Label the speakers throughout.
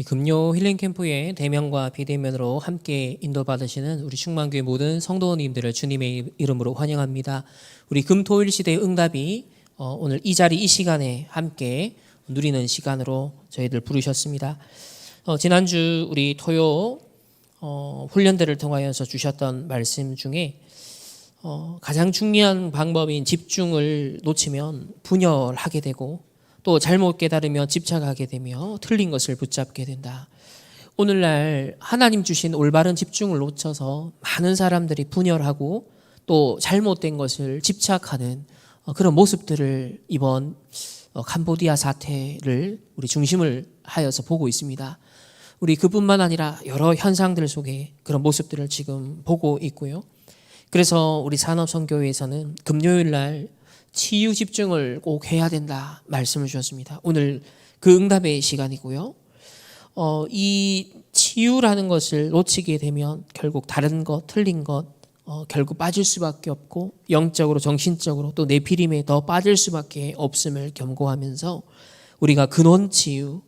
Speaker 1: 우리 금요 힐링 캠프의 대면과 비대면으로 함께 인도받으시는 우리 충만교회 모든 성도님들을 주님의 이름으로 환영합니다. 우리 금토일 시대의 응답이 오늘 이 자리 이 시간에 함께 누리는 시간으로 저희들 부르셨습니다. 지난주 우리 토요 훈련들을 통하여서 주셨던 말씀 중에 가장 중요한 방법인 집중을 놓치면 분열하게 되고 또 잘못 깨달으며 집착하게 되며 틀린 것을 붙잡게 된다. 오늘날 하나님 주신 올바른 집중을 놓쳐서 많은 사람들이 분열하고 또 잘못된 것을 집착하는 그런 모습들을 이번 캄보디아 사태를 우리 중심을 하여서 보고 있습니다. 우리 그뿐만 아니라 여러 현상들 속에 그런 모습들을 지금 보고 있고요. 그래서 우리 산업선교회에서는 금요일 날 치유 집중을 꼭 해야 된다 말씀을 주셨습니다. 오늘 그 응답의 시간이고요. 이 치유라는 것을 놓치게 되면 결국 다른 것, 틀린 것 결국 빠질 수밖에 없고 영적으로 정신적으로 또 내피림에 더 빠질 수밖에 없음을 경고하면서 우리가 근원 치유,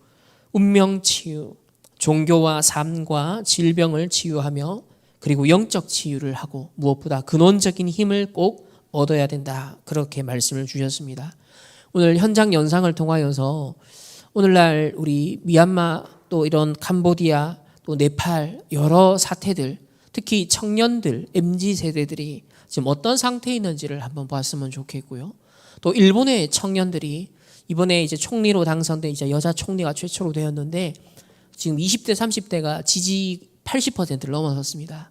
Speaker 1: 운명 치유, 종교와 삶과 질병을 치유하며 그리고 영적 치유를 하고 무엇보다 근원적인 힘을 꼭 얻어야 된다. 그렇게 말씀을 주셨습니다. 오늘 현장 영상을 통하여서 오늘날 우리 미얀마 또 이런 캄보디아 또 네팔 여러 사태들 특히 청년들 MZ 세대들이 지금 어떤 상태에 있는지를 한번 봤으면 좋겠고요. 또 일본의 청년들이 이번에 이제 총리로 당선된 이제 여자 총리가 최초로 되었는데 지금 20대 30대가 지지 80%를 넘어섰습니다.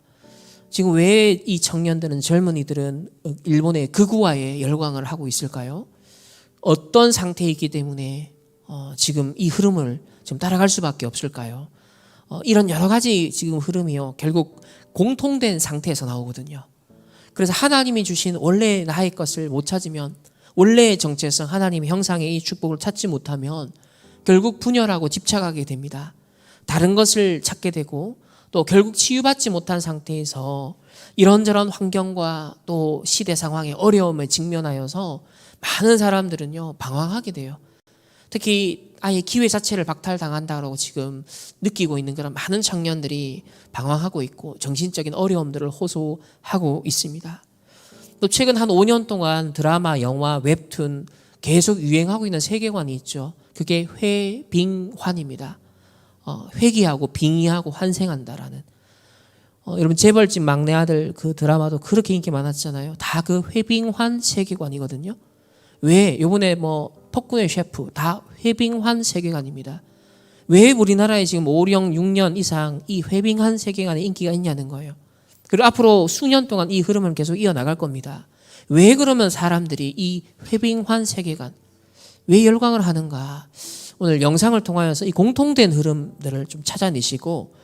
Speaker 1: 지금 왜 이 청년들은 젊은이들은 일본의 극우화에 열광을 하고 있을까요? 어떤 상태에 있기 때문에 지금 이 흐름을 좀 따라갈 수밖에 없을까요? 이런 여러 가지 지금 흐름이요 결국 공통된 상태에서 나오거든요. 그래서 하나님이 주신 원래 나의 것을 못 찾으면 원래의 정체성 하나님의 형상의 이 축복을 찾지 못하면 결국 분열하고 집착하게 됩니다. 다른 것을 찾게 되고 또 결국 치유받지 못한 상태에서 이런저런 환경과 또 시대 상황의 어려움에 직면하여서 많은 사람들은요 방황하게 돼요. 특히 아예 기회 자체를 박탈당한다고 지금 느끼고 있는 그런 많은 청년들이 방황하고 있고 정신적인 어려움들을 호소하고 있습니다. 또 최근 한 5년 동안 드라마, 영화, 웹툰 계속 유행하고 있는 세계관이 있죠. 그게 회빙환입니다. 회귀하고 빙의하고 환생한다라는 여러분 재벌집 막내 아들 그 드라마도 그렇게 인기 많았잖아요. 다 그 회빙환 세계관이거든요. 왜 요번에 뭐 폭군의 셰프 다 회빙환 세계관입니다. 왜 우리나라에 지금 5, 6년 이상 이 회빙환 세계관에 인기가 있냐는 거예요. 그리고 앞으로 수년 동안 이 흐름은 계속 이어나갈 겁니다. 왜 그러면 사람들이 이 회빙환 세계관 왜 열광을 하는가? 오늘 영상을 통하여서 이 공통된 흐름들을 좀 찾아내시고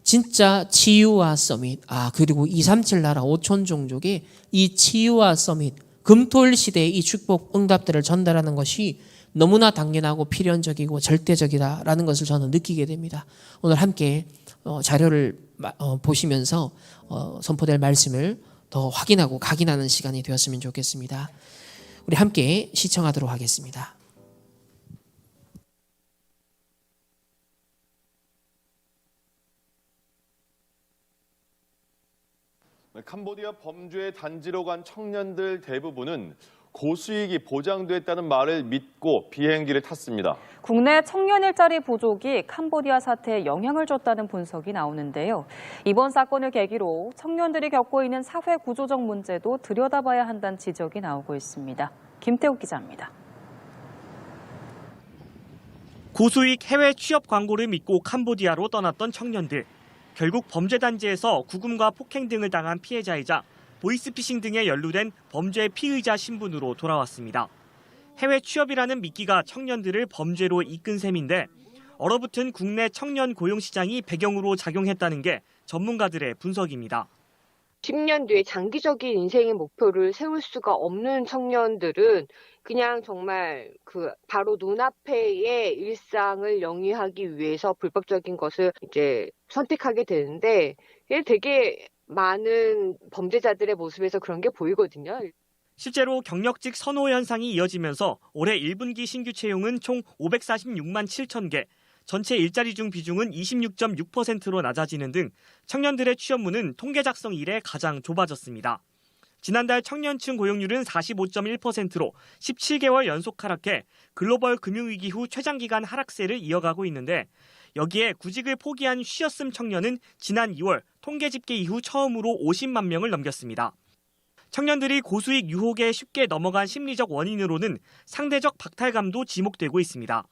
Speaker 1: 진짜 치유와 서밋 그리고 237 나라 5천 종족의 이 치유와 서밋 금토일 시대의 이 축복 응답들을 전달하는 것이 너무나 당연하고 필연적이고 절대적이다라는 것을 저는 느끼게 됩니다. 오늘 함께 자료를 보시면서 선포될 말씀을 더 확인하고 각인하는 시간이 되었으면 좋겠습니다. 우리 함께 시청하도록 하겠습니다.
Speaker 2: 캄보디아 범죄의 단지로 간 청년들 대부분은 고수익이 보장됐다는 말을 믿고 비행기를 탔습니다.
Speaker 3: 국내 청년 일자리 부족이 캄보디아 사태에 영향을 줬다는 분석이 나오는데요. 이번 사건을 계기로 청년들이 겪고 있는 사회 구조적 문제도 들여다봐야 한다는 지적이 나오고 있습니다. 김태욱 기자입니다.
Speaker 4: 고수익 해외 취업 광고를 믿고 캄보디아로 떠났던 청년들. 결국 범죄 단지에서 구금과 폭행 등을 당한 피해자이자 보이스피싱 등에 연루된 범죄 피의자 신분으로 돌아왔습니다. 해외 취업이라는 미끼가 청년들을 범죄로 이끈 셈인데 얼어붙은 국내 청년 고용 시장이 배경으로 작용했다는 게 전문가들의 분석입니다.
Speaker 5: 10년 뒤에 장기적인 인생의 목표를 세울 수가 없는 청년들은 그냥 정말 바로 눈앞의 일상을 영위하기 위해서 불법적인 것을 이제 선택하게 되는데 되게 많은 범죄자들의 모습에서 그런 게 보이거든요.
Speaker 4: 실제로 경력직 선호 현상이 이어지면서 올해 1분기 신규 채용은 총 546만 7천 개, 전체 일자리 중 비중은 26.6%로 낮아지는 등 청년들의 취업문은 통계 작성 이래 가장 좁아졌습니다. 지난달 청년층 고용률은 45.1%로 17개월 연속 하락해 글로벌 금융위기 후 최장기간 하락세를 이어가고 있는데 여기에 구직을 포기한 쉬었음 청년은 지난 2월 통계 집계 이후 처음으로 50만 명을 넘겼습니다. 청년들이 고수익 유혹에 쉽게 넘어간 심리적 원인으로는 상대적 박탈감도 지목되고 있습니다.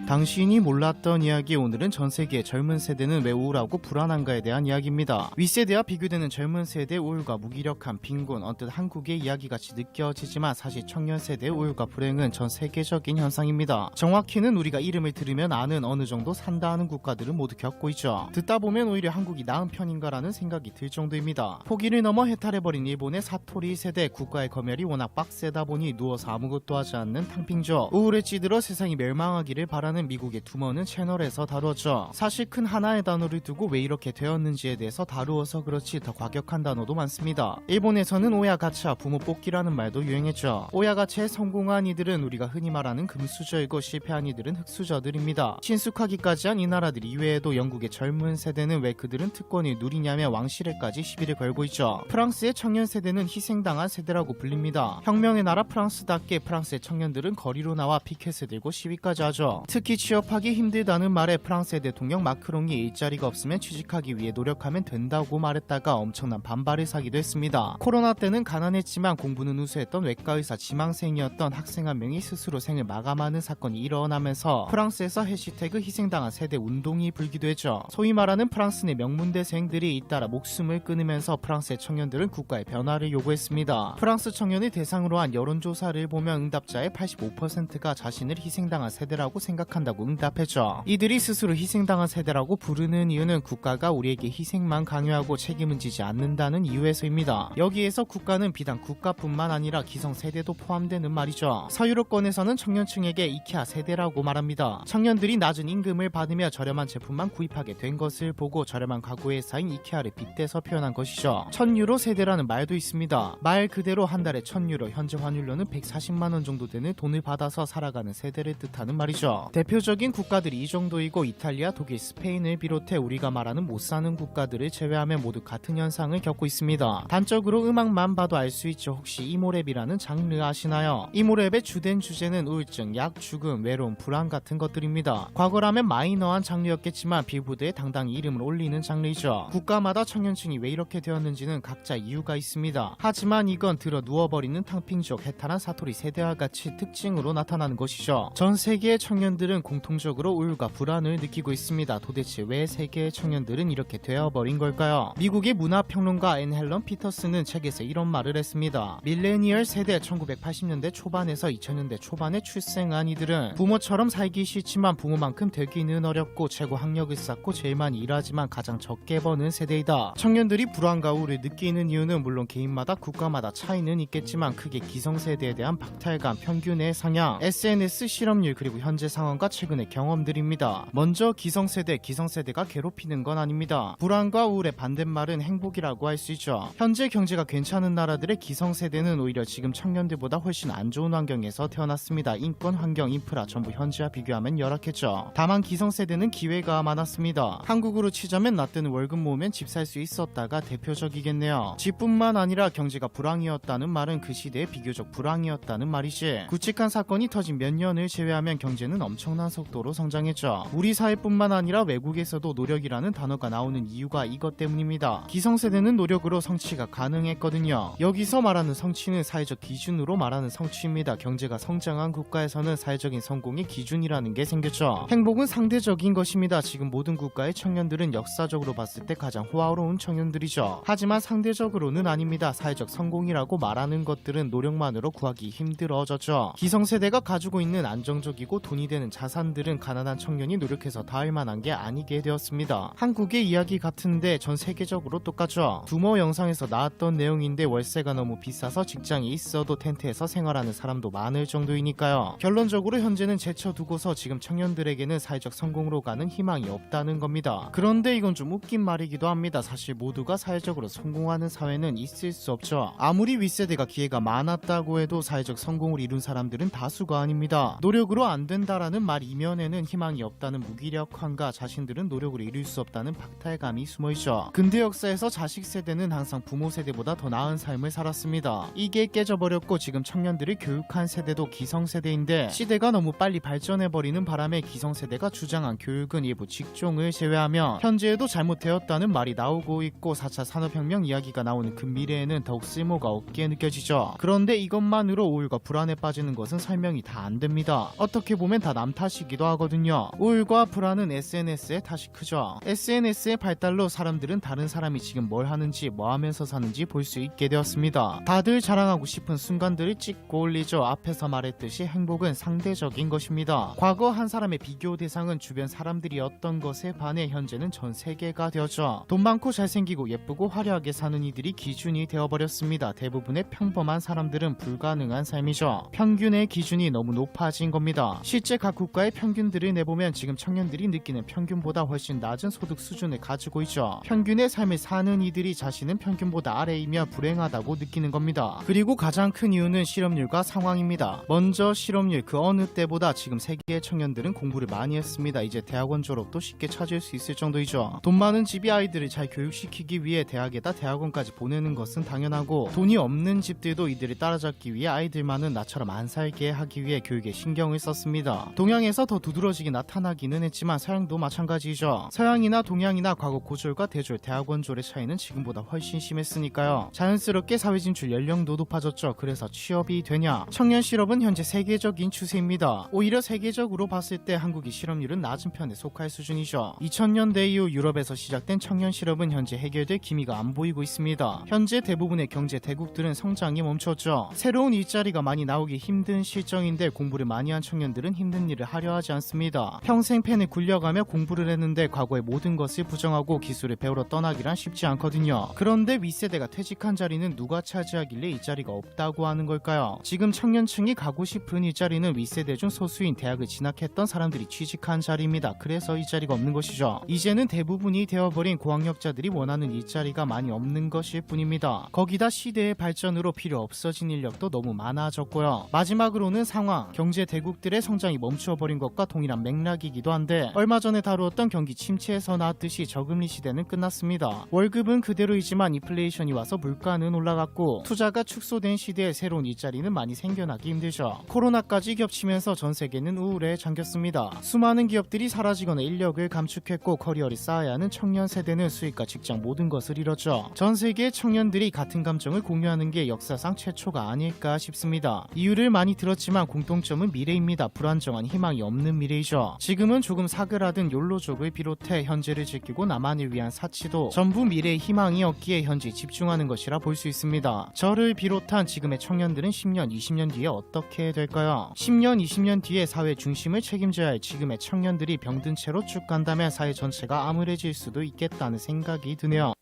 Speaker 6: 당신이 몰랐던 이야기. 오늘은 전 세계의 젊은 세대는 왜 우울하고 불안한가에 대한 이야기입니다. 윗세대와 비교되는 젊은 세대의 우울과 무기력함, 빈곤, 언뜻 한국의 이야기같이 느껴지지만 사실 청년 세대의 우울과 불행은 전 세계적인 현상입니다. 정확히는 우리가 이름을 들으면 아는 어느 정도 산다 하는 국가들은 모두 겪고 있죠. 듣다 보면 오히려 한국이 나은 편인가라는 생각이 들 정도입니다. 포기를 넘어 해탈해버린 일본의 사토리 세대. 국가의 검열이 워낙 빡세다 보니 누워서 아무것도 하지 않는 탕핑족. 우울에 찌들어 세상이 멸망하기를 바라는 미국의 두머는 채널에서 다루었죠. 사실 큰 하나의 단어를 두고 왜 이렇게 되었는지에 대해서 다루어서 그렇지 더 과격한 단어도 많습니다. 일본에서는 오야가차, 부모 뽑기라는 말도 유행했죠. 오야가차에 성공한 이들은 우리가 흔히 말하는 금수저이고 실패한 이들은 흑수저들입니다. 친숙하기까지 한 이 나라들 이외에도 영국의 젊은 세대는 왜 그들은 특권을 누리냐며 왕실에까지 시비를 걸고 있죠. 프랑스의 청년 세대는 희생당한 세대라고 불립니다. 혁명의 나라 프랑스답게 프랑스의 청년들은 거리로 나와 피켓을 들고 시위까지 하죠. 특히 취업하기 힘들다는 말에 프랑스의 대통령 마크롱이 일자리가 없으면 취직하기 위해 노력하면 된다고 말했다가 엄청난 반발을 사기도 했습니다. 코로나 때는 가난했지만 공부는 우수했던 외과의사 지망생이었던 학생 한 명이 스스로 생을 마감하는 사건이 일어나면서 프랑스에서 해시태그 희생당한 세대 운동이 불기도 했죠. 소위 말하는 프랑스 내 명문대생들이 잇따라 목숨을 끊으면서 프랑스의 청년들은 국가의 변화를 요구했습니다. 프랑스 청년을 대상으로 한 여론조사를 보면 응답자의 85%가 자신을 희생당한 세대라고 생각한다고 응답했죠. 이들이 스스로 희생당한 세대라고 부르는 이유는 국가가 우리에게 희생만 강요하고 책임은 지지 않는다는 이유에서입니다. 여기에서 국가는 비단 국가뿐만 아니라 기성세대도 포함되는 말이죠. 서유럽권에서는 청년층에게 이케아 세대라고 말합니다. 청년들이 낮은 임금을 받으며 저렴한 제품만 구입하게 된 것을 보고 저렴한 가구 회사인 이케아를 빗대서 표현한 것이죠. 1000유로 세대라는 말도 있습니다. 말 그대로 한 달에 1000유로, 현재 환율로는 140만원 정도 되는 돈을 받아서 살아가는 세대를 뜻하는 말이죠. 대표적인 국가들이 이 정도이고 이탈리아, 독일, 스페인을 비롯해 우리가 말하는 못 사는 국가들을 제외하면 모두 같은 현상을 겪고 있습니다. 단적으로 음악만 봐도 알 수 있죠. 혹시 이모랩이라는 장르 아시나요? 이모랩의 주된 주제는 우울증, 약, 죽음, 외로움, 불안 같은 것들입니다. 과거라면 마이너한 장르였겠지만 빌보드에 당당히 이름을 올리는 장르이죠. 국가마다 청년층이 왜 이렇게 되었는지는 각자 이유가 있습니다. 하지만 이건 들어 누워버리는 탕핑족, 해탈한 사토리 세대와 같이 특징으로 나타나는 것이죠. 전 세계의 청년들은 공통적으로 우울과 불안을 느끼고 있습니다. 도대체 왜 세계의 청년들은 이렇게 되어버린 걸까요? 미국의 문화평론가 앤 헬런 피터스는 책에서 이런 말을 했습니다. 밀레니얼 세대, 1980년대 초반에서 2000년대 초반에 출생한 이들은 부모처럼 살기 싫지만 부모만큼 되기는 어렵고 최고 학력을 쌓고 제일 많이 일하지만 가장 적게 버는 세대이다. 청년들이 불안과 우울을 느끼는 이유는 물론 개인마다 국가마다 차이는 있겠지만 크게 기성세대에 대한 박탈감, 편견의 상향, SNS 실업률, 그리고 현재 상황과 최근의 경험들입니다. 먼저 기성세대가 괴롭히는 건 아닙니다. 불안과 우울의 반대말은 행복이라고 할 수 있죠. 현재 경제가 괜찮은 나라들의 기성세대는 오히려 지금 청년들보다 훨씬 안 좋은 환경에서 태어났습니다. 인권, 환경, 인프라 전부 현재와 비교하면 열악했죠. 다만 기성세대는 기회가 많았습니다. 한국으로 치자면 나 때는 월급 모으면 집 살 수 있었다가 대표적이겠네요. 집뿐만 아니라 경제가 불황이었다는 말은 그 시대에 비교적 불황이었다는 말이지. 굵직한 사건이 터진 몇 년을 제외하면 경제는 엄청난 속도로 성장했죠. 우리 사회뿐만 아니라 외국에서도 노력이라는 단어가 나오는 이유가 이것 때문입니다. 기성세대는 노력으로 성취가 가능했거든요. 여기서 말하는 성취는 사회적 기준으로 말하는 성취입니다. 경제가 성장한 국가에서는 사회적인 성공의 기준이라는 게 생겼죠. 행복은 상대적인 것입니다. 지금 모든 국가의 청년들은 역사적으로 봤을 때 가장 호화로운 청년들이죠. 하지만 상대적으로는 아닙니다. 사회적 성공이라고 말하는 것들은 노력만으로 구하기 힘들어졌죠. 기성세대가 가지고 있는 안정적이고 돈이 되는 자산들은 가난한 청년이 노력해서 닿을 만한 게 아니게 되었습니다. 한국의 이야기 같은데 전 세계적으로 똑같죠. 부모 영상에서 나왔던 내용인데 월세가 너무 비싸서 직장이 있어도 텐트에서 생활하는 사람도 많을 정도이니까요. 결론적으로 현재는 제쳐두고서 지금 청년들에게는 사회적 성공으로 가는 희망이 없다는 겁니다. 그런데 이건 좀 웃긴 말이기도 합니다. 사실 모두가 사회적으로 성공하는 사회는 있을 수 없죠. 아무리 윗세대가 기회가 많았다고 해도 사회적 성공을 이룬 사람들은 다수가 아닙니다. 노력으로 안 된다라는 말 이면에는 희망이 없다는 무기력함과 자신들은 노력으로 이룰 수 없다는 박탈감이 숨어있죠. 근대 역사에서 자식 세대는 항상 부모 세대보다 더 나은 삶을 살았습니다. 이게 깨져버렸고 지금 청년들을 교육한 세대도 기성세대인데 시대가 너무 빨리 발전해버리는 바람에 기성세대가 주장한 교육은 일부 직종을 제외하면 현재에도 잘못되었다는 말이 나오고 있고 4차 산업혁명 이야기가 나오는 근미래에는 더욱 쓸모가 없게 느껴지죠. 그런데 이것만으로 우울과 불안에 빠지는 것은 설명이 다 안 됩니다. 어떻게 보면 다 남 탓이기도 하거든요. 우울과 불안은 SNS의 탓이 크죠. SNS의 발달로 사람들은 다른 사람이 지금 뭘 하는지 뭐 하면서 사는지 볼 수 있게 되었습니다. 다들 자랑하고 싶은 순간들을 찍고 올리죠. 앞에서 말했듯이 행복은 상대적인 것입니다. 과거 한 사람의 비교 대상은 주변 사람들이었던 것에 반해 현재는 전 세계가 되었죠. 돈 많고 잘생기고 예쁘고 화려하게 사는 이들이 기준이 되어버렸습니다. 대부분의 평범한 사람들은 불가능한 삶이죠. 평균의 기준이 너무 높아진 겁니다. 실제 각 국가의 평균들을 내보면 지금 청년들이 느끼는 평균보다 훨씬 낮은 소득 수준을 가지고 있죠. 평균의 삶을 사는 이들이 자신은 평균보다 아래이며 불행하다고 느끼는 겁니다. 그리고 가장 큰 이유는 실업률과 상황입니다. 먼저 실업률, 그 어느 때보다 지금 세계의 청년들은 공부를 많이 했습니다. 이제 대학원 졸업도 쉽게 찾을 수 있을 정도이죠. 돈 많은 집이 아이들을 잘 교육시키기 위해 대학에다 대학원까지 보내는 것은 당연하고, 돈이 없는 집들도 이들을 따라잡기 위해 아이들만은 나처럼 안 살게 하기 위해 교육에 신경을 썼습니다. 동양에서 더 두드러지게 나타나기는 했지만 서양도 마찬가지죠. 서양이나 동양이나 과거 고졸과 대졸, 대학원졸의 차이는 지금보다 훨씬 심했으니까요. 자연스럽게 사회 진출 연령도 높아졌죠. 그래서 취업이 되냐? 청년 실업은 현재 세계적인 추세입니다. 오히려 세계적으로 봤을 때 한국의 실업률은 낮은 편에 속할 수준이죠. 2000년대 이후 유럽에서 시작된 청년 실업은 현재 해결될 기미가 안 보이고 있습니다. 현재 대부분의 경제 대국들은 성장이 멈췄죠. 새로운 일자리가 많이 나오기 힘든 실정인데 공부를 많이 한 청년들은 힘든 일을 하려 하지 않습니다. 평생 펜을 굴려가며 공부를 했는데 과거의 모든 것을 부정하고 기술을 배우러 떠나기란 쉽지 않거든요. 그런데 윗세대가 퇴직한 자리는 누가 차지하길래 이 자리가 없다고 하는 걸까요? 지금 청년층이 가고 싶은 일자리는 윗세대 중 소수인 대학을 진학했던 사람들이 취직한 자리입니다. 그래서 이 자리가 없는 것이죠. 이제는 대부분이 되어버린 고학력자들이 원하는 일자리가 많이 없는 것일 뿐입니다. 거기다 시대의 발전으로 필요 없어진 인력도 너무 많아졌고요. 마지막으로는 상황, 경제 대국들의 성장이 멈추어버린 것과 동일한 맥락이기도 한데, 얼마 전에 다루었던 경기 침체에서 나왔듯이 저금리 시대는 끝났습니다. 월급은 그대로이지만 인플레이션이 와서 물가는 올라갔고 투자가 축소된 시대에 새로운 일자리는 많이 생겨나기 힘들죠. 코로나까지 겹치면서 전 세계는 우울에 잠겼습니다. 수많은 기업들이 사라지거나 인력을 감축했고 커리어를 쌓아야 하는 청년 세대는 수익과 직장 모든 것을 잃었죠. 전 세계의 청년들이 같은 감정을 공유하는 게 역사상 최초가 아닐까 싶습니다. 이유를 많이 들었지만 공통점은 미래입니다. 불안정한 희망이 없는 미래이죠. 지금은 조금 사그라든 욜로족을 비롯해 현재를 지키고 남한을 위한 사치도 전부 미래의 희망이 없기에 현재 집중하는 것이라 볼 수 있습니다. 저를 비롯한 지금의 청년들은 10년, 20년 뒤에 어떻게 될까요? 10년, 20년 뒤에 사회 중심을 책임져야 할 지금의 청년들이 병든 채로 쭉 간다면 사회 전체가 암울해질 수도 있겠다는 생각이 드네요.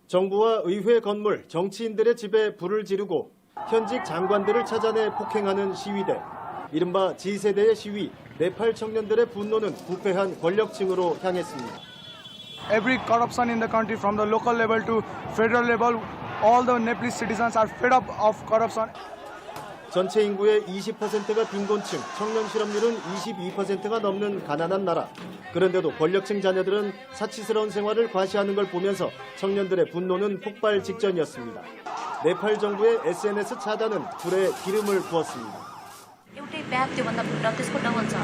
Speaker 7: 정부와 의회 건물, 정치인들의 집에 불을 지르고 현직 장관들을 찾아내 폭행하는 시위대. 이른바 G세대의 시위, 네팔 청년들의 분노는 부패한 권력층으로 향했습니다.
Speaker 8: Every corruption in the country, from the local level to federal level, all the Nepalese citizens are fed up of corruption.
Speaker 7: 전체 인구의 20%가 빈곤층, 청년 실업률은 22%가 넘는 가난한 나라. 그런데도 권력층 자녀들은 사치스러운 생활을 과시하는 걸 보면서 청년들의 분노는 폭발 직전이었습니다. 네팔 정부의 SNS 차단은 불에 기름을 부었습니다.
Speaker 9: एउटै ब्याग त्योभन्दा फुट्दा त्यसको डबल छ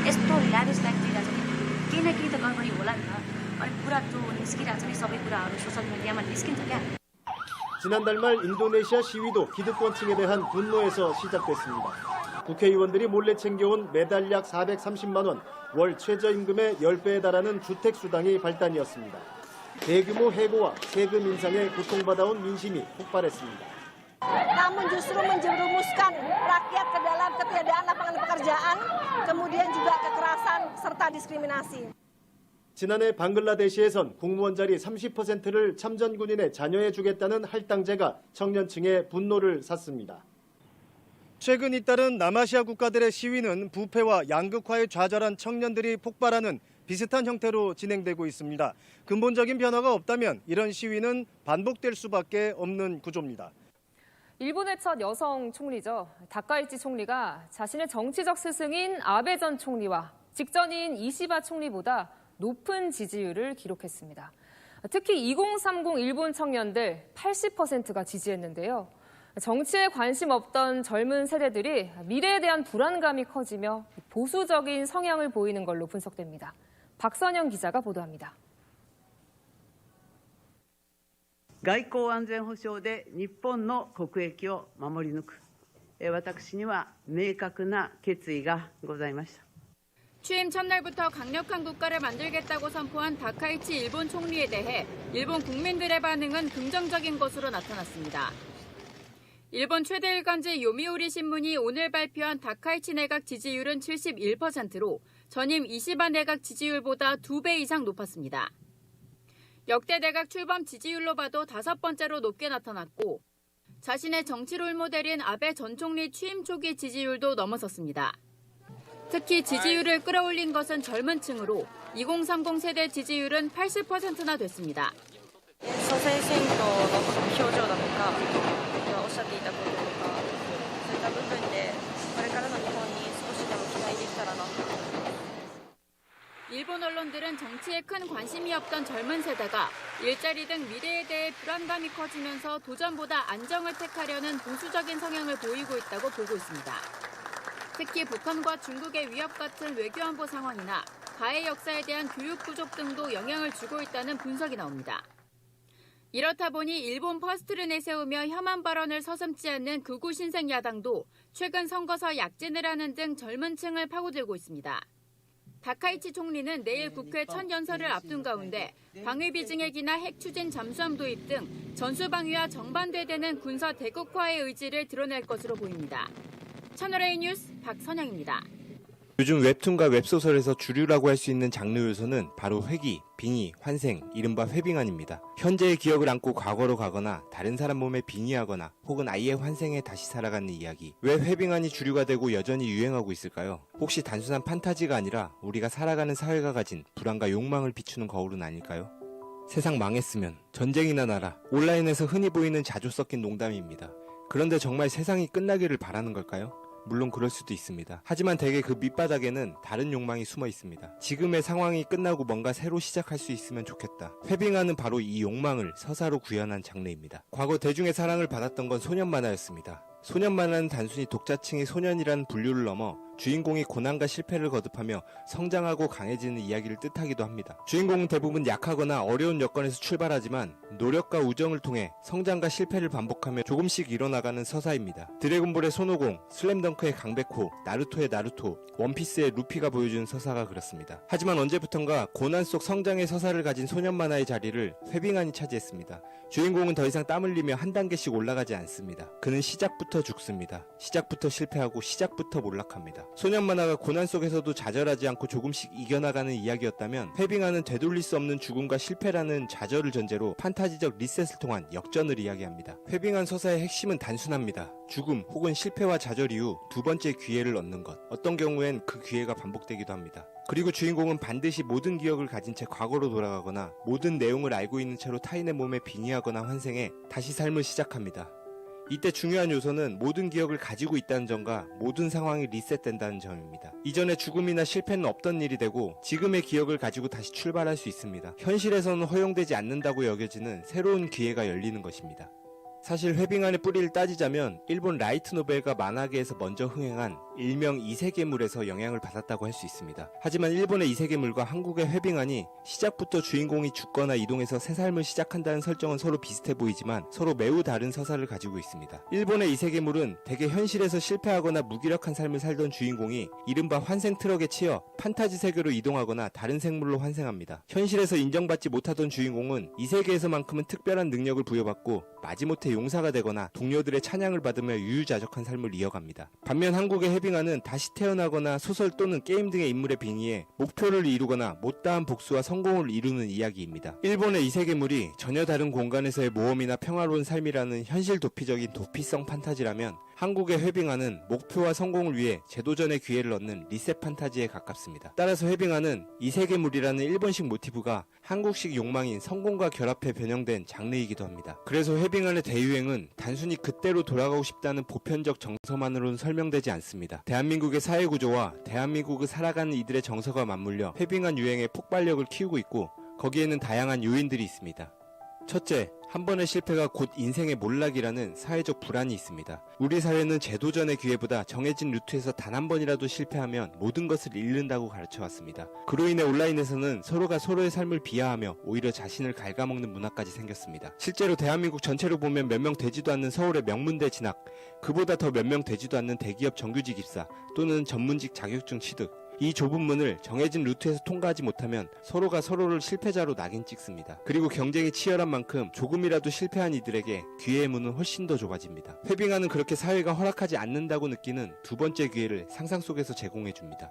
Speaker 9: यस्तो lavish life दिइरहेछ कि केही न केही त गडबडी होला नि त अनि पुरा जो निस्किरहेछ नि सबै कुराहरू सोसल मिडियामा निस्किन्छ क्या.
Speaker 7: 지난달 말 인도네시아 시위도 기득권층에 대한 분노에서 시작됐습니다. 국회의원들이 몰래 챙겨온 매달 약 430만 원, 월 최저임금의 10배에 달하는 주택수당이 발단이었습니다. 대규모 해고와 세금 인상에 고통받아온 민심이 폭발했습니다.
Speaker 10: namun justru menjerumuskan rakyat ke dalam ketiadaan lapangan pekerjaan, kemudian juga kekerasan serta diskriminasi.
Speaker 7: 지난해 방글라데시에선 공무원 자리 30%를 참전 군인의 자녀에 주겠다는 할당제가 청년층의 분노를 샀습니다. 최근 잇따른 남아시아 국가들의 시위는 부패와 양극화에 좌절한 청년들이 폭발하는 비슷한 형태로 진행되고 있습니다. 근본적인 변화가 없다면 이런 시위는 반복될 수밖에 없는 구조입니다.
Speaker 11: 일본의 첫 여성 총리죠. 다카이치 총리가 자신의 정치적 스승인 아베 전 총리와 직전인 이시바 총리보다 높은 지지율을 기록했습니다. 특히 2030 일본 청년들 80%가 지지했는데요. 정치에 관심 없던 젊은 세대들이 미래에 대한 불안감이 커지며 보수적인 성향을 보이는 걸로 분석됩니다. 박선영 기자가 보도합니다.
Speaker 12: 外交安全保障で日本の国益を守り抜く、私には明確な決意がございました。
Speaker 13: 취임 첫날부터 강력한 국가를 만들겠다고 선포한 다카이치 일본 총리에 대해 일본 국민들의 반응은 긍정적인 것으로 나타났습니다. 일본 최대 일간지 요미우리 신문이 오늘 발표한 다카이치 내각 지지율은 71%로 전임 이시바 내각 지지율보다 2배 이상 높았습니다. 역대 내각 출범 지지율로 봐도 5번째로 높게 나타났고 자신의 정치 롤모델인 아베 전 총리 취임 초기 지지율도 넘어섰습니다. 특히 지지율을 끌어올린 것은 젊은 층으로 2030세대 지지율은 80%나 됐습니다.
Speaker 14: 総裁選挙の表情だとか、おっしゃっていたこととか、そういった部分でこれからの日本に少しでも期待できたらなと思います。
Speaker 13: 일본 언론들은 정치에 큰 관심이 없던 젊은 세대가 일자리 등 미래에 대해 불안감이 커지면서 도전보다 안정을 택하려는 보수적인 성향을 보이고 있다고 보고 있습니다. 특히 북한과 중국의 위협 같은 외교안보 상황이나 가해 역사에 대한 교육 부족 등도 영향을 주고 있다는 분석이 나옵니다. 이렇다 보니 일본 퍼스트를 내세우며 혐한 발언을 서슴지 않는 극우 신생 야당도 최근 선거서 약진을 하는 등 젊은 층을 파고들고 있습니다. 다카이치 총리는 내일 국회 첫 연설을 앞둔 가운데 방위 비증액이나 핵 추진 잠수함 도입 등 전수방위와 정반대되는 군사 대국화의 의지를 드러낼 것으로 보입니다. 채널A 뉴스 박선영입니다.
Speaker 15: 요즘 웹툰과 웹소설에서 주류라고 할 수 있는 장르 요소는 바로 회귀, 빙의, 환생, 이른바 회빙안입니다. 현재의 기억을 안고 과거로 가거나 다른 사람 몸에 빙의하거나 혹은 아예 환생해 다시 살아가는 이야기. 왜 회빙안이 주류가 되고 여전히 유행하고 있을까요? 혹시 단순한 판타지가 아니라 우리가 살아가는 사회가 가진 불안과 욕망을 비추는 거울은 아닐까요? 세상 망했으면 전쟁이나 나라. 온라인에서 흔히 보이는 자주 섞인 농담입니다. 그런데 정말 세상이 끝나기를 바라는 걸까요? 물론 그럴 수도 있습니다. 하지만 대개 그 밑바닥에는 다른 욕망이 숨어 있습니다. 지금의 상황이 끝나고 뭔가 새로 시작할 수 있으면 좋겠다. 회빙하는 바로 이 욕망을 서사로 구현한 장르입니다. 과거 대중의 사랑을 받았던 건 소년 만화였습니다. 소년 만화는 단순히 독자층의 소년이라는 분류를 넘어 주인공이 고난과 실패를 거듭하며 성장하고 강해지는 이야기를 뜻하기도 합니다. 주인공은 대부분 약하거나 어려운 여건에서 출발하지만 노력과 우정을 통해 성장과 실패를 반복하며 조금씩 일어나가는 서사입니다. 드래곤볼의 손오공, 슬램덩크의 강백호, 나루토의 나루토, 원피스의 루피가 보여준 서사가 그렇습니다. 하지만 언제부턴가 고난 속 성장의 서사를 가진 소년 만화의 자리를 회빙안이 차지했습니다. 주인공은 더 이상 땀 흘리며 한 단계씩 올라가지 않습니다. 그는 시작부터 죽습니다. 시작부터 실패하고 시작부터 몰락합니다. 소년 만화가 고난 속에서도 좌절하지 않고 조금씩 이겨나가는 이야기였다면 회빙안은 되돌릴 수 없는 죽음과 실패라는 좌절을 전제로 판타지적 리셋을 통한 역전을 이야기합니다. 회빙안 서사의 핵심은 단순합니다. 죽음 혹은 실패와 좌절 이후 두 번째 기회를 얻는 것. 어떤 경우엔 그 기회가 반복되기도 합니다. 그리고 주인공은 반드시 모든 기억을 가진 채 과거로 돌아가거나 모든 내용을 알고 있는 채로 타인의 몸에 빙의하거나 환생해 다시 삶을 시작합니다. 이때 중요한 요소는 모든 기억을 가지고 있다는 점과 모든 상황이 리셋된다는 점입니다. 이전에 죽음이나 실패는 없던 일이 되고 지금의 기억을 가지고 다시 출발할 수 있습니다. 현실에서는 허용되지 않는다고 여겨지는 새로운 기회가 열리는 것입니다. 사실 회빙안의 뿌리를 따지자면 일본 라이트 노벨과 만화계에서 먼저 흥행한 일명 이세계물에서 영향을 받았다고 할 수 있습니다. 하지만 일본의 이세계물과 한국의 회빙안이 시작부터 주인공이 죽거나 이동해서 새 삶을 시작한다는 설정은 서로 비슷해 보이지만 서로 매우 다른 서사를 가지고 있습니다. 일본의 이세계물은 대개 현실에서 실패하거나 무기력한 삶을 살던 주인공이 이른바 환생 트럭에 치여 판타지 세계로 이동하거나 다른 생물로 환생합니다. 현실에서 인정받지 못하던 주인공은 이 세계에서만큼은 특별한 능력을 부여받고 마지못해 용사가 되거나 동료들의 찬양을 받으며 유유자적한 삶을 이어갑니다. 반면 한국의 해빙아는 다시 태어나거나 소설 또는 게임 등의 인물에 빙의해 목표를 이루거나 못다한 복수와 성공을 이루는 이야기입니다. 일본의 이세계물이 전혀 다른 공간에서의 모험이나 평화로운 삶이라는 현실 도피적인 도피성 판타지라면 한국의 해빙아는 목표와 성공을 위해 재도전의 기회를 얻는 리셋 판타지에 가깝습니다. 따라서 해빙아는 이세계물이라는 일본식 모티브가 한국식 욕망인 성공과 결합해 변형된 장르이기도 합니다. 그래서 해빙아의 대유행은 단순히 그때로 돌아가고 싶다는 보편적 정서만으로는 설명되지 않습니다. 대한민국의 사회구조와 대한민국을 살아가는 이들의 정서가 맞물려 해빙아 유행의 폭발력을 키우고 있고 거기에는 다양한 요인들이 있습니다. 첫째, 한 번의 실패가 곧 인생의 몰락이라는 사회적 불안이 있습니다. 우리 사회는 재도전의 기회보다 정해진 루트에서 단 한 번이라도 실패하면 모든 것을 잃는다고 가르쳐왔습니다. 그로 인해 온라인에서는 서로가 서로의 삶을 비하하며 오히려 자신을 갉아먹는 문화까지 생겼습니다. 실제로 대한민국 전체로 보면 몇 명 되지도 않는 서울의 명문대 진학, 그보다 더 몇 명 되지도 않는 대기업 정규직 입사 또는 전문직 자격증 취득, 이 좁은 문을 정해진 루트에서 통과하지 못하면 서로가 서로를 실패자로 낙인 찍습니다. 그리고 경쟁이 치열한 만큼 조금이라도 실패한 이들에게 기회의 문은 훨씬 더 좁아집니다. 해빙아는 그렇게 사회가 허락하지 않는다고 느끼는 두 번째 기회를 상상 속에서 제공해줍니다.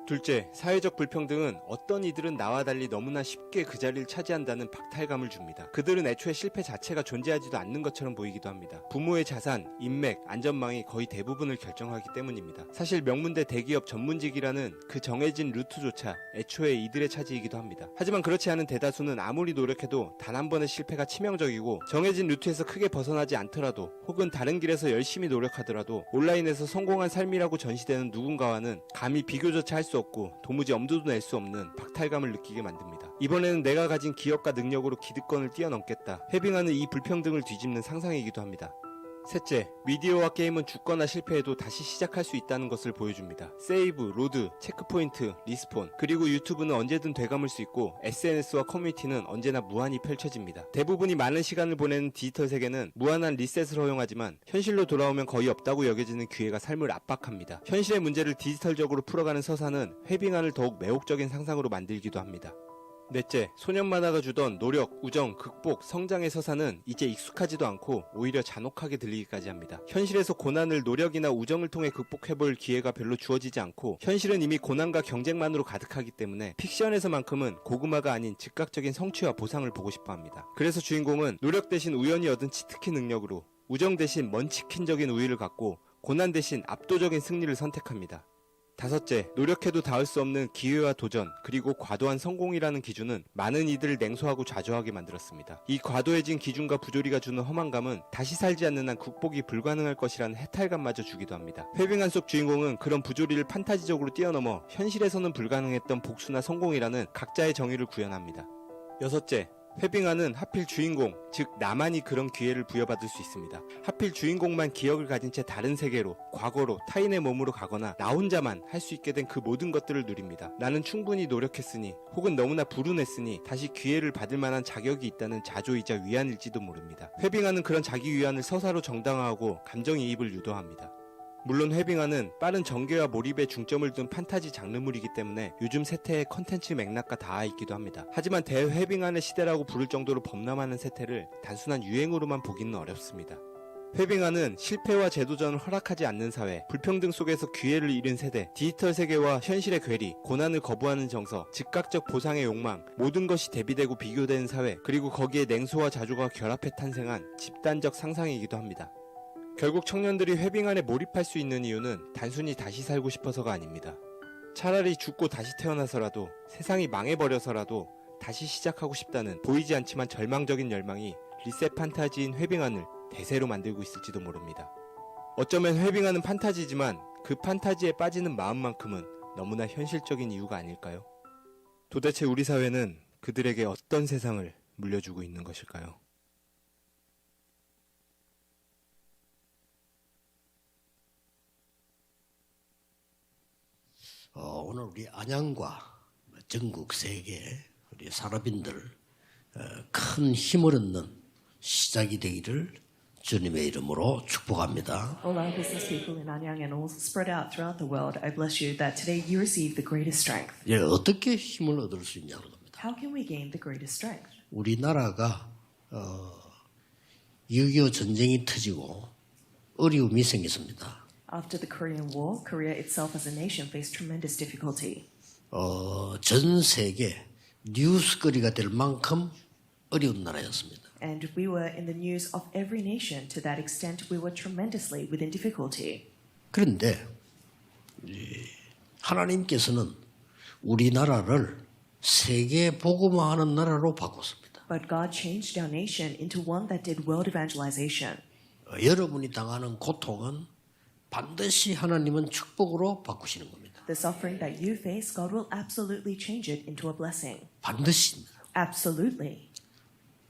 Speaker 15: 둘째, 사회적 불평등은 어떤 이들은 나와 달리 너무나 쉽게 그 자리를 차지한다는 박탈감을 줍니다. 그들은 애초에 실패 자체가 존재하지도 않는 것처럼 보이기도 합니다. 부모의 자산, 인맥, 안전망이 거의 대부분을 결정하기 때문입니다. 사실 명문대 대기업 전문직이라는 그 정해진 루트조차 애초에 이들의 차지이기도 합니다. 하지만 그렇지 않은 대다수는 아무리 노력해도 단 한 번의 실패가 치명적이고 정해진 루트에서 크게 벗어나지 않더라도 혹은 다른 길에서 열심히 노력하더라도 온라인에서 성공한 삶이라고 전시되는 누군가와는 감히 비교조차 할 수 없고 도무지 엄두도 낼 수 없는 박탈감을 느끼게 만듭니다. 이번에는 내가 가진 기억과 능력으로 기득권을 뛰어넘겠다. 해빙아는 이 불평등을 뒤집는 상상이기도 합니다. 셋째, 미디어와 게임은 죽거나 실패해도 다시 시작할 수 있다는 것을 보여줍니다. 세이브, 로드, 체크포인트, 리스폰, 그리고 유튜브는 언제든 되감을 수 있고 SNS와 커뮤니티는 언제나 무한히 펼쳐집니다. 대부분이 많은 시간을 보내는 디지털 세계는 무한한 리셋을 허용하지만 현실로 돌아오면 거의 없다고 여겨지는 기회가 삶을 압박합니다. 현실의 문제를 디지털적으로 풀어가는 서사는 해빙아를 더욱 매혹적인 상상으로 만들기도 합니다. 넷째, 소년 만화가 주던 노력, 우정, 극복, 성장의 서사는 이제 익숙하지도 않고 오히려 잔혹하게 들리기까지 합니다. 현실에서 고난을 노력이나 우정을 통해 극복해볼 기회가 별로 주어지지 않고 현실은 이미 고난과 경쟁만으로 가득하기 때문에 픽션에서만큼은 고구마가 아닌 즉각적인 성취와 보상을 보고 싶어합니다. 그래서 주인공은 노력 대신 우연히 얻은 치트키 능력으로 우정 대신 먼치킨적인 우위를 갖고 고난 대신 압도적인 승리를 선택합니다. 다섯째, 노력해도 닿을 수 없는 기회와 도전, 그리고 과도한 성공이라는 기준은 많은 이들을 냉소하고 좌절하게 만들었습니다. 이 과도해진 기준과 부조리가 주는 허망감은 다시 살지 않는 한 극복이 불가능할 것이라는 해탈감마저 주기도 합니다. 해빙아 속 주인공은 그런 부조리를 판타지적으로 뛰어넘어 현실에서는 불가능했던 복수나 성공이라는 각자의 정의를 구현합니다. 여섯째, 해빙아는 하필 주인공, 즉 나만이 그런 기회를 부여받을 수 있습니다. 하필 주인공만 기억을 가진 채 다른 세계로, 과거로, 타인의 몸으로 가거나 나 혼자만 할 수 있게 된 그 모든 것들을 누립니다. 나는 충분히 노력했으니 혹은 너무나 불운했으니 다시 기회를 받을 만한 자격이 있다는 자조이자 위안일지도 모릅니다. 해빙아는 그런 자기 위안을 서사로 정당화하고 감정이입을 유도합니다. 물론 해빙아는 빠른 전개와 몰입에 중점을 둔 판타지 장르물이기 때문에 요즘 세태의 컨텐츠 맥락과 닿아있기도 합니다. 하지만 대해빙아의 시대라고 부를 정도로 범람하는 세태를 단순한 유행으로만 보기는 어렵습니다. 해빙아는 실패와 재도전을 허락하지 않는 사회, 불평등 속에서 기회를 잃은 세대, 디지털 세계와 현실의 괴리, 고난을 거부하는 정서, 즉각적 보상의 욕망, 모든 것이 대비되고 비교되는 사회, 그리고 거기에 냉소와 자조가 결합해 탄생한 집단적 상상이기도 합니다. 결국 청년들이 해빙아에 몰입할 수 있는 이유는 단순히 다시 살고 싶어서가 아닙니다. 차라리 죽고 다시 태어나서라도 세상이 망해버려서라도 다시 시작하고 싶다는 보이지 않지만 절망적인 열망이 리셋 판타지인 해빙아를 대세로 만들고 있을지도 모릅니다. 어쩌면 해빙아는 판타지지만 그 판타지에 빠지는 마음만큼은 너무나 현실적인 이유가 아닐까요? 도대체 우리 사회는 그들에게 어떤 세상을 물려주고 있는 것일까요?
Speaker 16: 오늘 우리 안양과 전국 세계 우리 산업인들 큰 힘을 얻는 시작이 되기를 주님의 이름으로 축복합니다.
Speaker 17: All our business people in Anyang and all spread out throughout the world, I bless you that today you receive the greatest strength.
Speaker 16: 예, 어떻게 힘을 얻을 수 있냐는 겁니다.
Speaker 17: How can we gain the greatest strength?
Speaker 16: 우리나라가 6.25 전쟁이 터지고 어려움이 생겼습니다.
Speaker 17: After the Korean War, Korea itself as a nation faced tremendous difficulty.
Speaker 16: 전 세계 뉴스거리가 될 만큼 어려운 나라였습니다.
Speaker 17: And we were in the news of every nation. To that extent, we were tremendously within difficulty.
Speaker 16: 그런데 하나님께서는 우리나라를 세계 복음화하는 나라로 바꿨습니다.
Speaker 17: But God changed our nation into one that did world evangelization.
Speaker 16: 여러분이 당하는 고통은 반드시 하나님은 축복으로 바꾸시는 겁니다.
Speaker 17: The suffering that you face, God will absolutely change it into a blessing.
Speaker 16: 반드시입니다.
Speaker 17: Absolutely.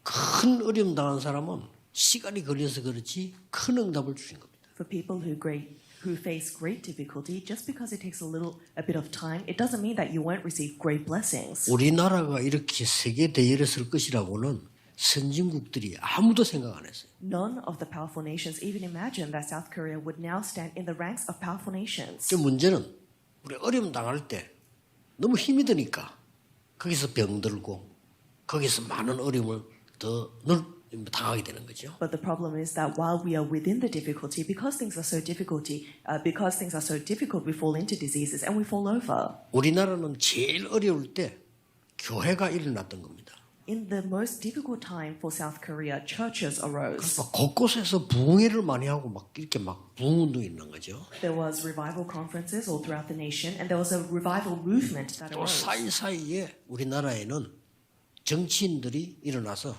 Speaker 16: 큰 어려움 당한 사람은 시간이 걸려서 그렇지 큰 응답을 주신 겁니다.
Speaker 17: For people who face great difficulty, just because it takes a bit of time, it doesn't mean that you won't receive great blessings.
Speaker 16: 우리나라가 이렇게 세계 대열에 설 것이라고는 선진국들이 아무도 생각 안 했어요.
Speaker 17: None of the powerful nations even imagined that South Korea would now stand in the ranks of powerful nations.
Speaker 16: 그 문제는 우리 어려움 당할 때 너무 힘이 드니까 거기서 병들고 거기서 많은 어려움을 더 당하게 되는 거죠.
Speaker 17: But the problem is that while we are within the difficulty, because things are so difficult, we fall into diseases and we fall over.
Speaker 16: 우리나라는 제일 어려울 때 교회가 일어났던 겁니다.
Speaker 17: In the most difficult time for South Korea, churches arose.
Speaker 16: 곳곳에서 부흥회를 많이 하고 막 이렇게 막 부흥운동이 있는 거죠.
Speaker 17: There was revival conferences all throughout the nation, and there was a revival movement that
Speaker 16: 또
Speaker 17: arose.
Speaker 16: 사이사이에 우리나라에는 정치인들이 일어나서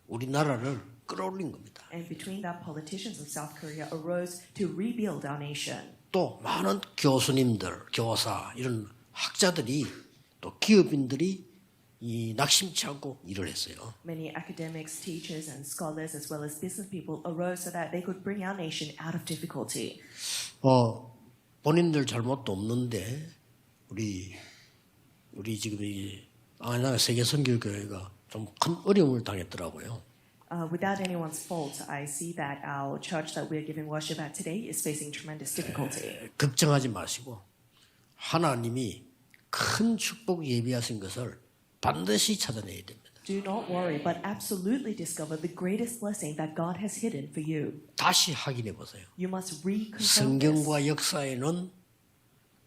Speaker 16: 우리나라를 끌어올린 겁니다.
Speaker 17: And between that, politicians of South Korea arose to rebuild our nation.
Speaker 16: 또 많은 교수님들, 교사 이런 학자들이 또 기업인들이 이 낙심치 않고 일을 했어요.
Speaker 17: Many academics, teachers, and scholars, as well as business people, arose so that they could bring our nation out of difficulty.
Speaker 16: 본인들 잘못도 없는데 우리 지금 이 아나 세계 선교교회가 좀 큰 어려움을 당했더라고요.
Speaker 17: Without anyone's fault, I see that our church that we are giving worship at today is facing tremendous difficulty.
Speaker 16: 걱정하지 마시고 하나님이 큰 축복 예비하신 것을 반드시 찾아내야 됩니다.
Speaker 17: Do not worry, but absolutely discover the greatest blessing that God has hidden for you.
Speaker 16: 다시 확인해 보세요.
Speaker 17: You must reconfirm this.
Speaker 16: 성경과 역사에는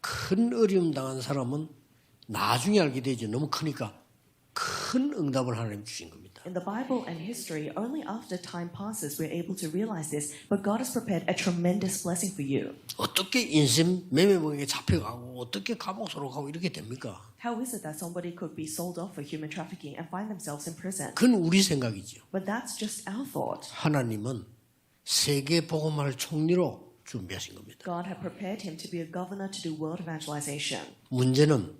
Speaker 16: 큰 어려움 당한 사람은 나중에 알게 되죠. 너무 크니까 큰 응답을 하나님 주신 겁니다.
Speaker 17: In the Bible and history, only after time passes we're able to realize this, but God has prepared a tremendous blessing for you.
Speaker 16: 어떻게 인생 매매목에 잡혀가고 어떻게 감옥으로 가고 이렇게 됩니까?
Speaker 17: How is it that somebody could be sold off for human trafficking and find themselves in prison?
Speaker 16: 그건 우리 생각이죠.
Speaker 17: But that's just our thought.
Speaker 16: 하나님은 세계 복음화를 총리로 준비하신 겁니다.
Speaker 17: God had prepared him to be a governor to do world evangelization.
Speaker 16: 문제는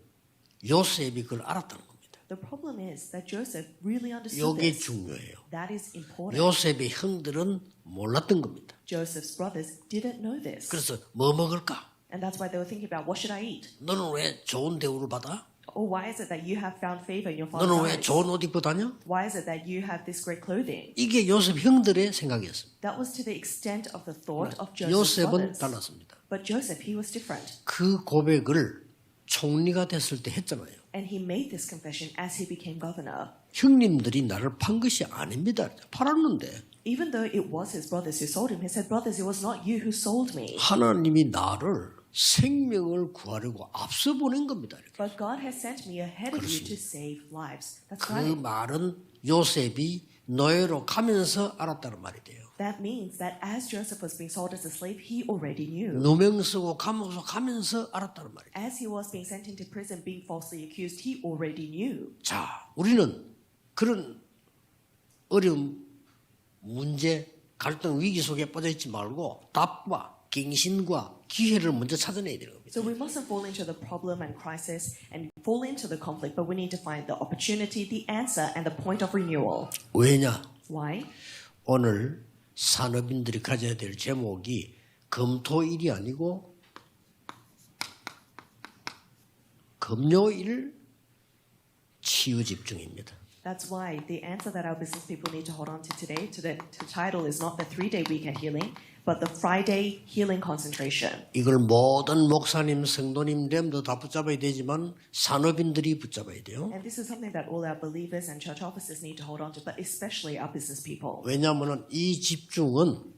Speaker 16: 요셉이 그걸 알았다는 겁니다.
Speaker 17: The problem is that Joseph really understood
Speaker 16: 이게
Speaker 17: this.
Speaker 16: 중요해요.
Speaker 17: That is important.
Speaker 16: 요셉의 형들은 몰랐던 겁니다.
Speaker 17: Joseph's brothers didn't know this.
Speaker 16: 그래서 뭐 먹을까?
Speaker 17: And that's why they were thinking about what should I eat?
Speaker 16: 너는 왜 좋은 대우를 받아?
Speaker 17: Or why is it that you have found favor in your father's
Speaker 16: 너는 왜
Speaker 17: eyes?
Speaker 16: 좋은 옷 입고 다녀?
Speaker 17: Why is it that you have this great clothing?
Speaker 16: 이게 요셉 형들의 생각이었습니다.
Speaker 17: That was to the extent of the thought of Joseph's
Speaker 16: 요셉은
Speaker 17: brothers.
Speaker 16: 달랐습니다.
Speaker 17: But Joseph, he was different.
Speaker 16: 그 고백을 총리가 됐을 때 했잖아요.
Speaker 17: And he made this confession as he became governor.
Speaker 16: 형님들이 나를 판 것이 아닙니다. 팔았는데
Speaker 17: Even though it was his brothers who sold him, he said, brothers, it was not you who sold me.
Speaker 16: 하나님이 나를 생명을 구하려고 앞서 보낸 겁니다. 이렇게.
Speaker 17: But God has sent me ahead of you to save lives. That's
Speaker 16: 그
Speaker 17: right.
Speaker 16: 말은 요셉이 노예로 가면서 알았다는 말이 돼요.
Speaker 17: That means that as Joseph was being sold as a slave, he already knew.
Speaker 16: 누명 쓰고 감옥으로 가면서 알았다는 말이에요.
Speaker 17: As he was being sent into prison, being falsely accused, he already knew.
Speaker 16: 자, 우리는 그런 어려움, 문제, 갈등, 위기 속에 빠져 있지 말고 답과 갱신과 기회를 먼저 찾아내야 되는 겁니다.
Speaker 17: So we mustn't fall into the problem and crisis and fall into the conflict, but we need to find the opportunity, the answer, and the point of renewal.
Speaker 16: 왜냐?
Speaker 17: Why?
Speaker 16: 오늘 산업인들이 가져야 될 제목이 금토일이 아니고 금요일 치유 집중입니다.
Speaker 17: That's why the answer that our business people need to hold on to today to the title is not the 3-day weekend healing, but the Friday healing concentration.
Speaker 16: 이걸 모든 목사님, 성도님, 렘도 다 붙잡아야 되지만 산업인들이 붙잡아야 돼요.
Speaker 17: And this is something that all our believers and church officers need to hold on to, but especially our business people.
Speaker 16: 왜냐하면 이 집중은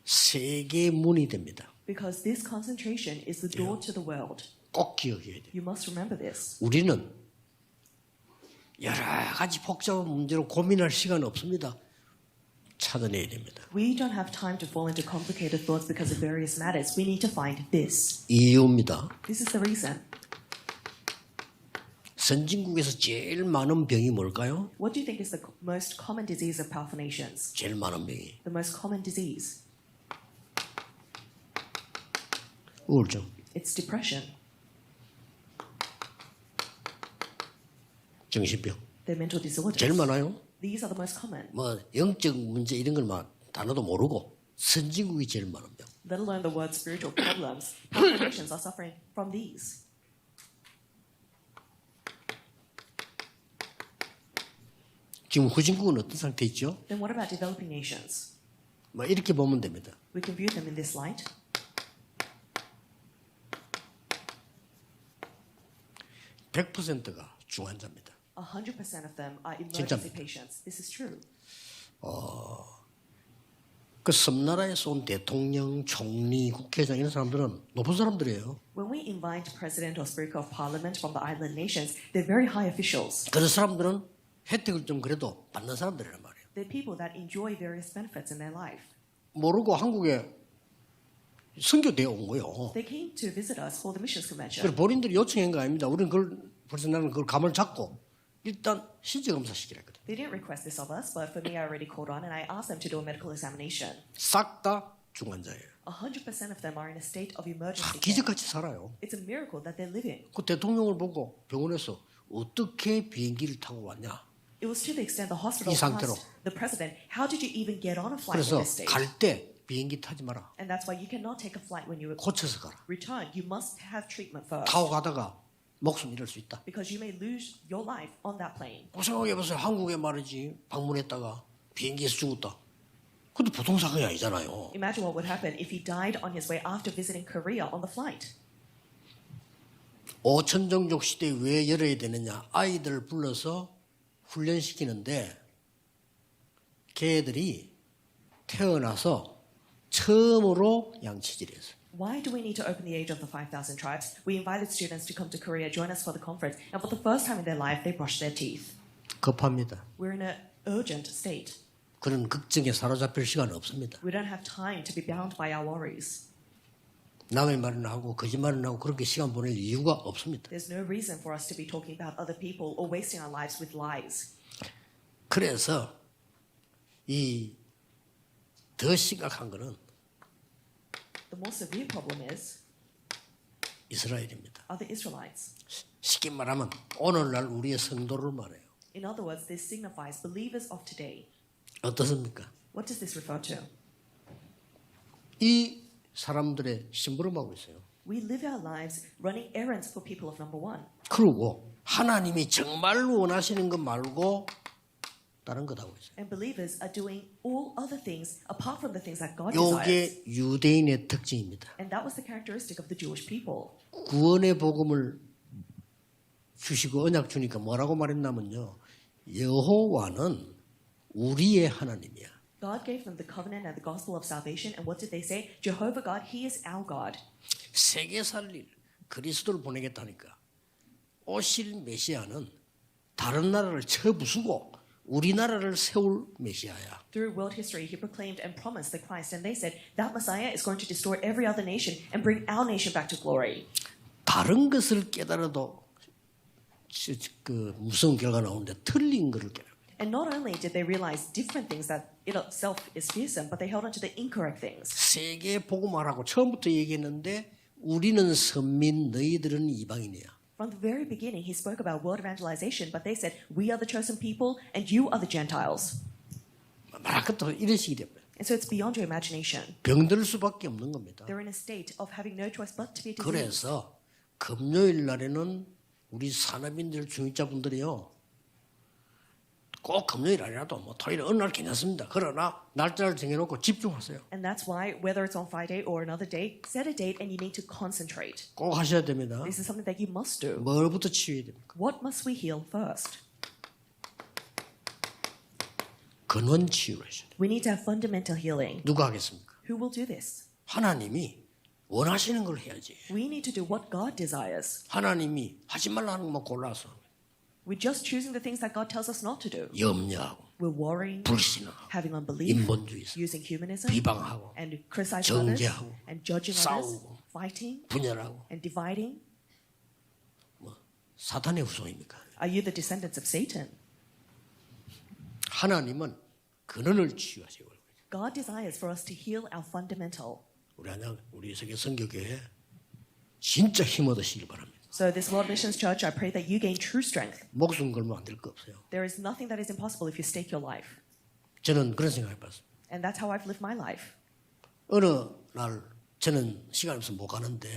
Speaker 16: 세계의 문이 됩니다.
Speaker 17: Because this concentration is the door to the world.
Speaker 16: 꼭 기억해야 돼요.
Speaker 17: You must remember this.
Speaker 16: 우리는 여러 가지 복잡한 문제로 고민할 시간 없습니다. 찾아내야 됩니다.
Speaker 17: We don't have time to fall into complicated thoughts because of various matters. We need to find this.
Speaker 16: 이유입니다.
Speaker 17: This is the reason.
Speaker 16: 선진국에서 제일 많은 병이 뭘까요?
Speaker 17: What do you think is the most common disease of powerful nations?
Speaker 16: 제일 많은 병이
Speaker 17: The most common disease.
Speaker 16: 우울증.
Speaker 17: It's depression.
Speaker 16: 정신병.
Speaker 17: They're mental disorders.
Speaker 16: 제일 많아요.
Speaker 17: These are the most common.
Speaker 16: 뭐 영적 문제 이런 걸 막 단어도 모르고 선진국이 제일 많은 병.
Speaker 17: Let alone the word spiritual problems. Powerful nations are suffering from these.
Speaker 16: 지금 후진국은 어떤 상태 있죠?
Speaker 17: Then what about developing nations?
Speaker 16: 뭐 이렇게 보면 됩니다.
Speaker 17: We can view them in this light.
Speaker 16: 100%가 중환자입니다.
Speaker 17: 100% of them are emergency
Speaker 16: 진짜입니다.
Speaker 17: patients. This is true.
Speaker 16: 그 섬나라에서 온 대통령, 총리, 국회의장 이런 사람들은 높은 사람들이에요.
Speaker 17: When we invite president or speaker of parliament from the island nations, they're very high officials.
Speaker 16: 그런 사람들은 혜택을 좀 그래도 받는 사람들이란 말이에요.
Speaker 17: They're people that enjoy various benefits in their life.
Speaker 16: 모르고 한국에 선교되어 온 거예요.
Speaker 17: They came to visit us for the missions convention.
Speaker 16: 그래서 본인들이 요청한 거 아닙니다. 우리는 그걸 벌써 나는 그걸 감을 잡고 일단 신체 검사 시키라 했거든.
Speaker 17: They didn't request this of us, but for me, I already called on and I asked them to do a medical examination.
Speaker 16: 싹 다 중환자예요.
Speaker 17: 100% of them are in a state of emergency.
Speaker 16: 기적같이 살아요.
Speaker 17: It's a miracle that they're living.
Speaker 16: 그 대통령을 보고 병원에서 어떻게 비행기를 타고 왔냐.
Speaker 17: It was to the extent the hospital
Speaker 16: 이 상태로.
Speaker 17: asked the president, "How did you even get on a flight in
Speaker 16: 그래서
Speaker 17: this state?"
Speaker 16: 갈 때 비행기 타지 마라.
Speaker 17: And that's why you cannot take a flight when you
Speaker 16: 고쳐서 가라.
Speaker 17: return. You must have treatment first.
Speaker 16: 타고 가다가 목숨 잃을 수 있다.
Speaker 17: Because you may lose your life on that plane.
Speaker 16: 생각해보세요. 한국에 말이지 방문했다가 비행기에서 죽었다. 근데 보통 사건이 아니잖아요.
Speaker 17: Imagine what would happen if he died on his way after visiting Korea on the flight.
Speaker 16: 5천종족 시대에 왜 열어야 되느냐. 아이들 불러서 훈련시키는데 걔들이 태어나서 처음으로 양치질했어요.
Speaker 17: Why do we need to open the age of the 5,000 tribes? We invited students to come to Korea, join us for the conference, and for the first time in their life, they brushed their teeth.
Speaker 16: 급합니다.
Speaker 17: We're in an urgent state.
Speaker 16: 그런 걱정에 사로잡힐 시간은 없습니다.
Speaker 17: We don't have time to be bound by our worries.
Speaker 16: 남의 말은 하고 거짓말은 하고 그렇게 시간 보낼 이유가 없습니다.
Speaker 17: There's no reason for us to be talking about other people or wasting our lives with lies.
Speaker 16: 그래서 이 더 심각한 거는
Speaker 17: The more severe problem is
Speaker 16: 이스라엘입니다.
Speaker 17: are the Israelites.
Speaker 16: 쉽게 말하면 오늘날 우리의 성도를 말해요.
Speaker 17: In other words, this signifies believers of today.
Speaker 16: 어떻습니까?
Speaker 17: What does this refer to?
Speaker 16: 이 사람들의 심부름하고 있어요.
Speaker 17: We live our lives running errands for people of number one.
Speaker 16: 그리고 하나님이 정말로 원하시는 것 말고 다른 것 하고 있어요.
Speaker 17: And believers are doing all other things apart from the things that God desires.
Speaker 16: 이게 유대인의 특징입니다.
Speaker 17: And that was the characteristic of the Jewish people.
Speaker 16: 구원의 복음을 주시고 언약 주니까 뭐라고 말했냐면요. 여호와는 우리의 하나님이야.
Speaker 17: God gave them the covenant and the gospel of salvation. And what did they say? Jehovah God, He is our God.
Speaker 16: 세계 살릴 그리스도를 보내겠다니까. 오실 메시아는 다른 나라를 쳐부수고 우리나라를 세울 메시아야.
Speaker 17: Through world history, He proclaimed and promised the Christ. And they said, that Messiah is going to destroy every other nation and bring our nation back to glory.
Speaker 16: 다른 것을 깨달아도 그 무서운 결과가 나오는데 틀린 것을 깨달아.
Speaker 17: And not only did they realize different things that it itself is fearsome, but they held on to the incorrect things.
Speaker 16: 세계 복음화라고 처음부터 얘기했는데 우리는 선민, 너희들은 이방인이야.
Speaker 17: From the very beginning, He spoke about world evangelization, but they said, we are the chosen people and you are the Gentiles.
Speaker 16: 말할 것도 이런 식이 됩니다.
Speaker 17: And so it's beyond your imagination.
Speaker 16: 병들 수밖에 없는 겁니다.
Speaker 17: They're in a state of having no choice but to be diseased.
Speaker 16: 그래서 금요일 날에는 우리 산업인들 중위자분들이요. 꼭 금요일 아니라도 뭐 토요일 어느 날 괜찮습니다. 그러나 날짜를 정해놓고 집중하세요.
Speaker 17: And that's why, whether it's on Friday or another day, set a date and you need to concentrate.
Speaker 16: 꼭 하셔야 됩니다.
Speaker 17: This is something that you must do.
Speaker 16: 뭘부터 치유해야 됩니까?
Speaker 17: What must we heal first?
Speaker 16: 근원 치유를 하셔야 돼요.
Speaker 17: We need to have fundamental healing.
Speaker 16: 누가 하겠습니까?
Speaker 17: Who will do this?
Speaker 16: 하나님이 원하시는 걸 해야지.
Speaker 17: We need to do what God desires.
Speaker 16: 하나님이 하지 말라는 것만 골라서
Speaker 17: We're just choosing the things that God tells us not to do.
Speaker 16: 염려하고
Speaker 17: We're worrying,
Speaker 16: 불신하고
Speaker 17: having unbelief,
Speaker 16: 인본주의에서
Speaker 17: using humanism,
Speaker 16: 비방하고
Speaker 17: and criticizing others,
Speaker 16: 정죄하고
Speaker 17: and judging others,
Speaker 16: 싸우고
Speaker 17: fighting,
Speaker 16: 분열하고
Speaker 17: and dividing.
Speaker 16: 사탄의 후손입니까?
Speaker 17: Are you the descendants of Satan?
Speaker 16: 하나님은 근원을 치유하시고
Speaker 17: God desires for us to heal our fundamental.
Speaker 16: 우리 세계 선교교회 진짜 힘 얻으시길 바랍니다.
Speaker 17: So this World Missions Church, I pray that you gain true strength.
Speaker 16: 목숨 걸면 안 될 거 없어요.
Speaker 17: There is nothing that is impossible if you stake your life.
Speaker 16: 저는 그런 생각을 해봤어요.
Speaker 17: And that's how I've lived my life.
Speaker 16: 어느 날 저는 시간이 없어서 못 가는데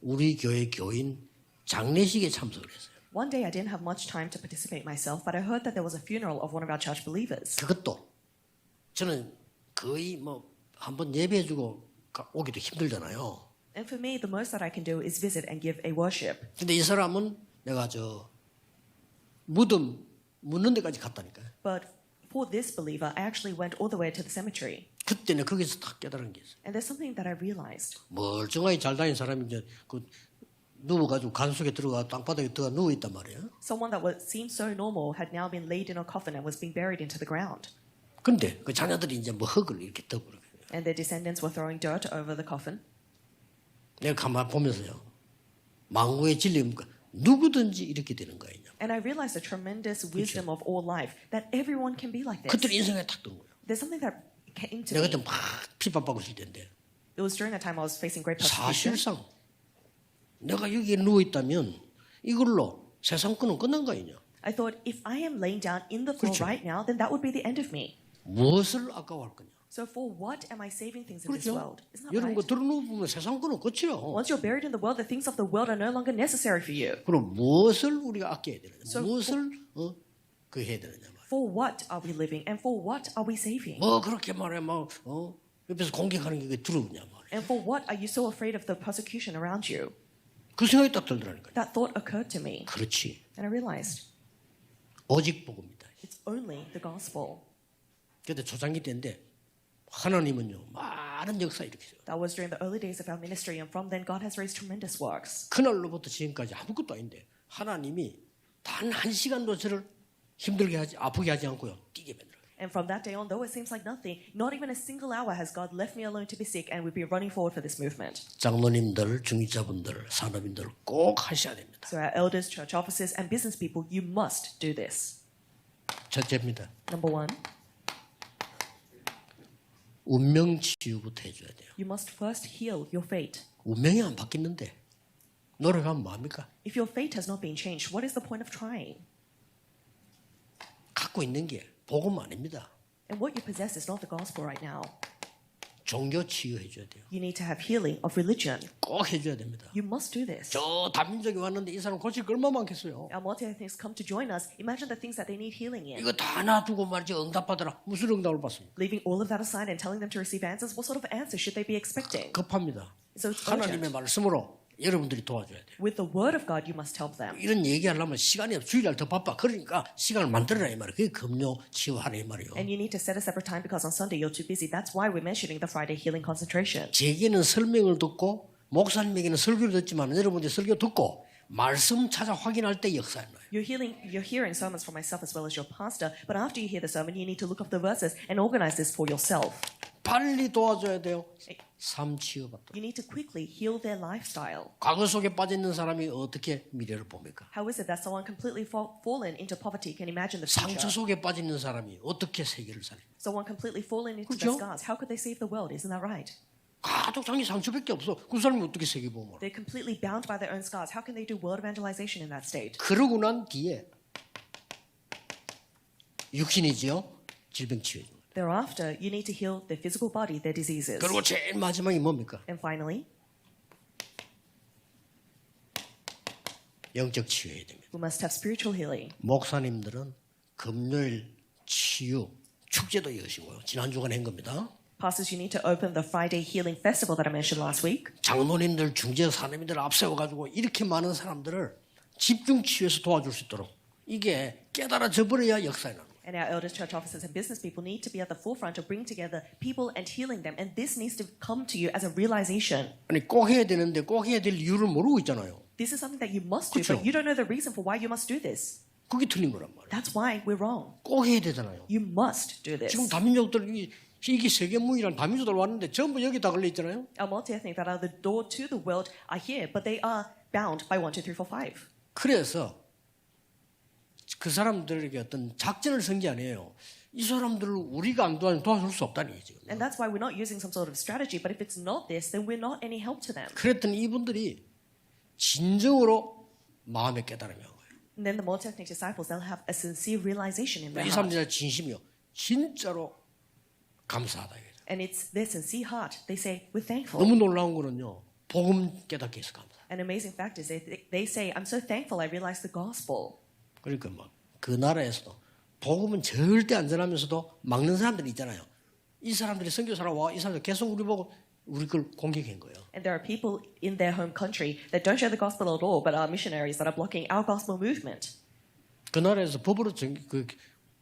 Speaker 16: 우리 교회 교인 장례식에 참석을 했어요.
Speaker 17: One day I didn't have much time to participate myself, but I heard that there was a funeral of one of our church believers.
Speaker 16: 그것도 저는 거의 뭐 한번 예배해주고 오기도 힘들잖아요.
Speaker 17: And for me, the most that I can do is visit and give a worship.
Speaker 16: 근데 이 사람은 내가 무덤 묻는 데까지 갔다니까요.
Speaker 17: But for this believer, I actually went all the way to the cemetery.
Speaker 16: 그때는 거기서 딱 깨달은 게 있어요.
Speaker 17: And there's something that I realized.
Speaker 16: 멀쩡하게 잘 다니는 사람이 이제 누워가지고 간 속에 들어가 땅바닥에 들어가 누워 있단 말이에요.
Speaker 17: Someone that seemed so normal had now been laid in a coffin and was being buried into the ground.
Speaker 16: 근데 그 자녀들이 이제 뭐 흙을 이렇게 덮어요.
Speaker 17: And their descendants were throwing dirt over the coffin.
Speaker 16: 내가 가만 보면서요. 망고의 진리입니까? 누구든지 이렇게 되는 거예요.
Speaker 17: And I realized the tremendous wisdom of all life, that everyone can be like this.
Speaker 16: 그때 인생에 딱 뜬 거예요.
Speaker 17: There's something that came to
Speaker 16: 내가
Speaker 17: me.
Speaker 16: 그때 막 핍박받고 있을 텐데
Speaker 17: It was during a time I was facing great persecution.
Speaker 16: 사실상 내가 여기에 누워 있다면 이걸로 세상 거는 끝난 거 아니냐?
Speaker 17: I thought, if I am laying down in the floor
Speaker 16: 그렇죠.
Speaker 17: right now, then that would be the end of me.
Speaker 16: 무엇을 아까워할 거냐?
Speaker 17: So for what am I saving things in this
Speaker 16: 그렇죠?
Speaker 17: world? Isn't that
Speaker 16: 여러분 그
Speaker 17: right?
Speaker 16: 들어누우면 세상 거는 끝이요.
Speaker 17: Once you're buried in the world, the things of the world are no longer necessary for you.
Speaker 16: 그럼 무엇을 우리가 아껴야 되느냐?
Speaker 17: So-
Speaker 16: 무엇을 해야 되느냐?
Speaker 17: For what are we living and for what are we saving?
Speaker 16: 뭐 그렇게 말해 옆에서 공격하는 게 두려우냐 말이야.
Speaker 17: And for what are you so afraid of the persecution around you?
Speaker 16: 그 생각이 딱 들더라니까.
Speaker 17: That thought occurred to me.
Speaker 16: 그렇지.
Speaker 17: And I realized
Speaker 16: 오직 복음이다.
Speaker 17: it's only the gospel.
Speaker 16: 그때 초창기 때인데 하나님은요 많은 역사 일으키세요.
Speaker 17: That was during the early days of our ministry, and from then God has raised tremendous works.
Speaker 16: 그날로부터 지금까지 아무것도 아닌데 하나님이 단 한 시간도 저를 아프게 하지 않고요 뛰게 만들어요.
Speaker 17: And from that day on, though it seems like nothing, not even a single hour has God left me alone to be sick, and we've been running forward for this movement.
Speaker 16: 장로님들, 중위자분들, 산업인들 꼭 하셔야 됩니다.
Speaker 17: So our elders, church officers, and business people, you must do this.
Speaker 16: 첫째입니다.
Speaker 17: Number one,
Speaker 16: 운명 치유부터 해줘야 돼요.
Speaker 17: you must first heal your fate.
Speaker 16: 운명이 안 바뀌는데 노력하면 뭐합니까?
Speaker 17: If your fate has not been changed, what is the point of trying?
Speaker 16: 갖고 있는 게 복음 아닙니다.
Speaker 17: And what you possess is not the gospel right now.
Speaker 16: 종교 치유해줘야 돼요.
Speaker 17: You need to have healing of religion.
Speaker 16: 꼭 해줘야 됩니다.
Speaker 17: You must do this.
Speaker 16: 저 다민족이 왔는데 이 사람 고칠 거 얼마나 많겠어요.
Speaker 17: Our multi-ethnics come to join us. Imagine the things that they need healing in.
Speaker 16: 이거 다 놔두고 말이지 응답받으라. 무슨 응답을 받습니까?
Speaker 17: Leaving all of that aside and telling them to receive answers, what sort of answers should they be expecting?
Speaker 16: 급합니다.
Speaker 17: So it's
Speaker 16: 하나님의
Speaker 17: urgent.
Speaker 16: 말씀으로 여러분들이 도와줘야 돼요.
Speaker 17: With the word of God, you must help them.
Speaker 16: 이런 얘기하려면 시간이 없어. 주일날 더 바빠. 그러니까 시간을 만들어라 이 말이에요. 그게 금요 치유하라 이 말이에요.
Speaker 17: And you need to set a separate time because on Sunday you're too busy. That's why we're mentioning the Friday healing concentration.
Speaker 16: 제게는 설명을 듣고 목사님에게는 설교를 듣지만 여러분들 설교 듣고 말씀 찾아 확인할 때 역사인 거예요.
Speaker 17: You're hearing sermons from myself as well as your pastor, but after you hear the sermon, you need to look up the verses and organize this for yourself.
Speaker 16: 빨리 도와줘야 돼요. 삶 치유받다.
Speaker 17: You need to quickly heal their lifestyle.
Speaker 16: 과거 속에 빠져 있는 사람이 어떻게 미래를 봅니까?
Speaker 17: How is it that someone completely fallen into poverty can imagine the
Speaker 16: 상처
Speaker 17: future?
Speaker 16: 속에 빠져 있는 사람이 어떻게 세계를 살립니까?
Speaker 17: Someone completely fallen into
Speaker 16: 그렇죠?
Speaker 17: the scars. How could they save the world? Isn't that right?
Speaker 16: 가족 장기 상처밖에 없어. 그 사람이 어떻게 세계 보면?
Speaker 17: They're completely bound by their own scars. How can they do world evangelization in that state?
Speaker 16: 그러고 난 뒤에 육신이지요. 질병 치유해 줍니다.
Speaker 17: Thereafter, you need to heal their physical body, their diseases.
Speaker 16: 그리고 제일 마지막이 뭡니까?
Speaker 17: And finally,
Speaker 16: 영적 치유해야 됩니다.
Speaker 17: We must have spiritual healing.
Speaker 16: 목사님들은 금요일 치유 축제도 여시고요. 지난 주간에 한 겁니다.
Speaker 17: Pastors, you need to open the Friday Healing Festival that I mentioned last week.
Speaker 16: 장로님들, 중재 사람님들 앞세워가지고 이렇게 많은 사람들을 집중 치유해서 도와줄 수 있도록 이게 깨달아져 버려야 역사에 나는.
Speaker 17: And our elders, church officers, and business people need to be at the forefront to bring together people and healing them. And this needs to come to you as a realization.
Speaker 16: 아니 꼭 해야 되는데 꼭 해야 될 이유를 모르고 있잖아요.
Speaker 17: This is something that you must do,
Speaker 16: 그렇죠.
Speaker 17: but you don't know the reason for why you must do this.
Speaker 16: 그게 틀린 거란 말이에요.
Speaker 17: That's why we're wrong.
Speaker 16: 꼭 해야 되잖아요.
Speaker 17: You must do this.
Speaker 16: 지금 다민족들이 이게 세계무이란 다민족들 왔는데 전부 여기다 걸려 있잖아요.
Speaker 17: Our multi-ethnic that are the door to the world are here, but they are bound by 1, 2, 3, 4, 5.
Speaker 16: 그래서 그 사람들에게 어떤 작전을 쓴 게 아니에요. 이 사람들을 우리가 안 도와줄 수 없다는 얘기죠.
Speaker 17: And that's why we're not using some sort of strategy. But if it's not this, then we're not any help to them.
Speaker 16: 그랬더니 이분들이 진정으로 마음에 깨달음이 온 거예요.
Speaker 17: And then the multi-ethnic disciples, they'll have a sincere realization in their
Speaker 16: 이
Speaker 17: heart.
Speaker 16: 사람들이 진심이요. 진짜로 감사하다.
Speaker 17: And it's their sincere heart. They say, we're thankful.
Speaker 16: 너무 놀라운 거는요. 복음 깨닫게 해서 감사.
Speaker 17: An amazing fact is they say, I'm so thankful I realized the gospel.
Speaker 16: 그러니까 뭐 그 나라에서도 복음은 절대 안전하면서도 막는 사람들이 있잖아요. 이 사람들이 선교사라 와 이 사람들 계속 우리 보고 우리 걸 공격한 거예요.
Speaker 17: And there are people in their home country that don't share the gospel at all, but are missionaries that are blocking our gospel movement.
Speaker 16: 그 나라에서 법으로 그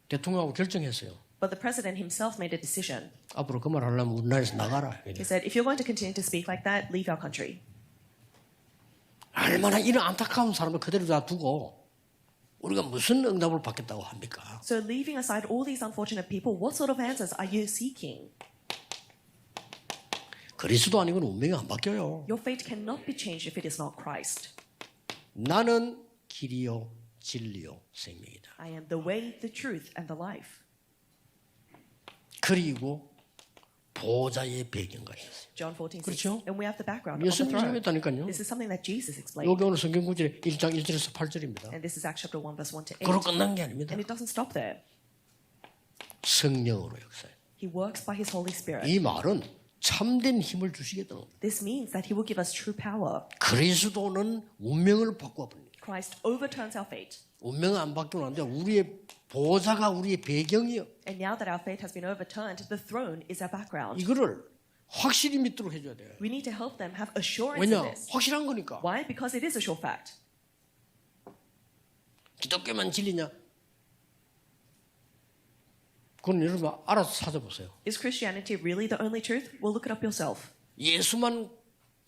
Speaker 16: 대통령하고 결정했어요.
Speaker 17: But the president himself made a decision.
Speaker 16: 앞으로 그 말 하려면 우리나라에서 나가라.
Speaker 17: He said, if you're going to continue to speak like that, leave our country.
Speaker 16: 얼마나 이런 안타까운 사람을 그대로 놔두고 우리가 무슨 응답을 받겠다고 합니까?
Speaker 17: So leaving aside all these unfortunate people, what sort of answers are you seeking?
Speaker 16: 그리스도 아니고는 운명이 안 바뀌어요.
Speaker 17: Your fate cannot be changed if it is not Christ.
Speaker 16: 나는 길이요 진리요 생명이다.
Speaker 17: I am the way, the truth, and the life.
Speaker 16: 그리고 보좌의 배경가 있어요.
Speaker 17: John 14:6.
Speaker 16: 그렇죠?
Speaker 17: And we have the background of the
Speaker 16: 예수님이
Speaker 17: throne.
Speaker 16: 설명했다니까요.
Speaker 17: This is something that Jesus explained.
Speaker 16: 여기 오늘 성경 구절에 1장 1절에서 8절입니다.
Speaker 17: And this is Acts chapter 1 verse 1 to 8.
Speaker 16: 그로 끝난 게 아닙니다.
Speaker 17: And it doesn't stop there.
Speaker 16: 성령으로 역사해요.
Speaker 17: He works by his Holy Spirit.
Speaker 16: 이 말은 참된 힘을 주시겠다는 겁니다.
Speaker 17: This means that he will give us true power.
Speaker 16: 그리스도는 운명을 바꿔버립니다.
Speaker 17: Christ overturns our fate.
Speaker 16: 운명은 안 바뀌면 안 돼요. 우리의 보좌가 우리의 배경이요.
Speaker 17: And now that our fate has been overturned, the throne is our background.
Speaker 16: 이거를 확실히 믿도록 해줘야 돼요.
Speaker 17: We need to help them have assurance
Speaker 16: 왜냐?
Speaker 17: in this.
Speaker 16: 확실한 거니까.
Speaker 17: Why? Because it is a sure fact.
Speaker 16: 기독교만 진리냐? 그건 여러분 알아서 찾아보세요.
Speaker 17: Is Christianity really the only truth? Well, look it up yourself.
Speaker 16: 예수만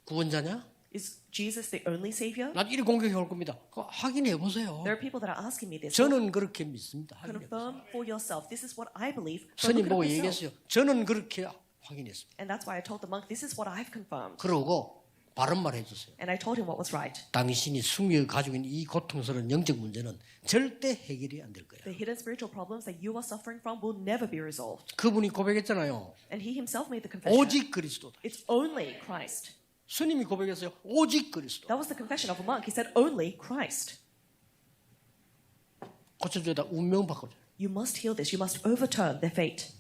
Speaker 16: 구원자냐?
Speaker 17: Is Jesus the only savior?
Speaker 16: 난 이리 공격해 올 겁니다. 그거 확인해 보세요.
Speaker 17: There are people that are asking me this.
Speaker 16: 저는 그렇게 믿습니다.
Speaker 17: Confirm for yourself. This is what I believe. But
Speaker 16: 스님
Speaker 17: look it up
Speaker 16: 보고
Speaker 17: yourself.
Speaker 16: 얘기했어요. 저는 그렇게 확인했습니다.
Speaker 17: And that's why I told the monk, this is what I've confirmed.
Speaker 16: 그러고 바른 말 해줬어요.
Speaker 17: And I told him what was right.
Speaker 16: 당신이 숨겨 가지고 있는 이 고통스러운 영적 문제는 절대 해결이 안 될 거예요.
Speaker 17: The hidden spiritual problems that you are suffering from will never be resolved.
Speaker 16: 그분이 고백했잖아요.
Speaker 17: And he himself made the confession.
Speaker 16: 오직 그리스도다.
Speaker 17: It's only Christ.
Speaker 16: 스님이 고백했어요. 오직 그리스도.
Speaker 17: That was the confession of a monk. He said only Christ.
Speaker 16: 고쳐줘야 돼. 운명 바꿔줘.
Speaker 17: You must heal this. You must overturn their fate.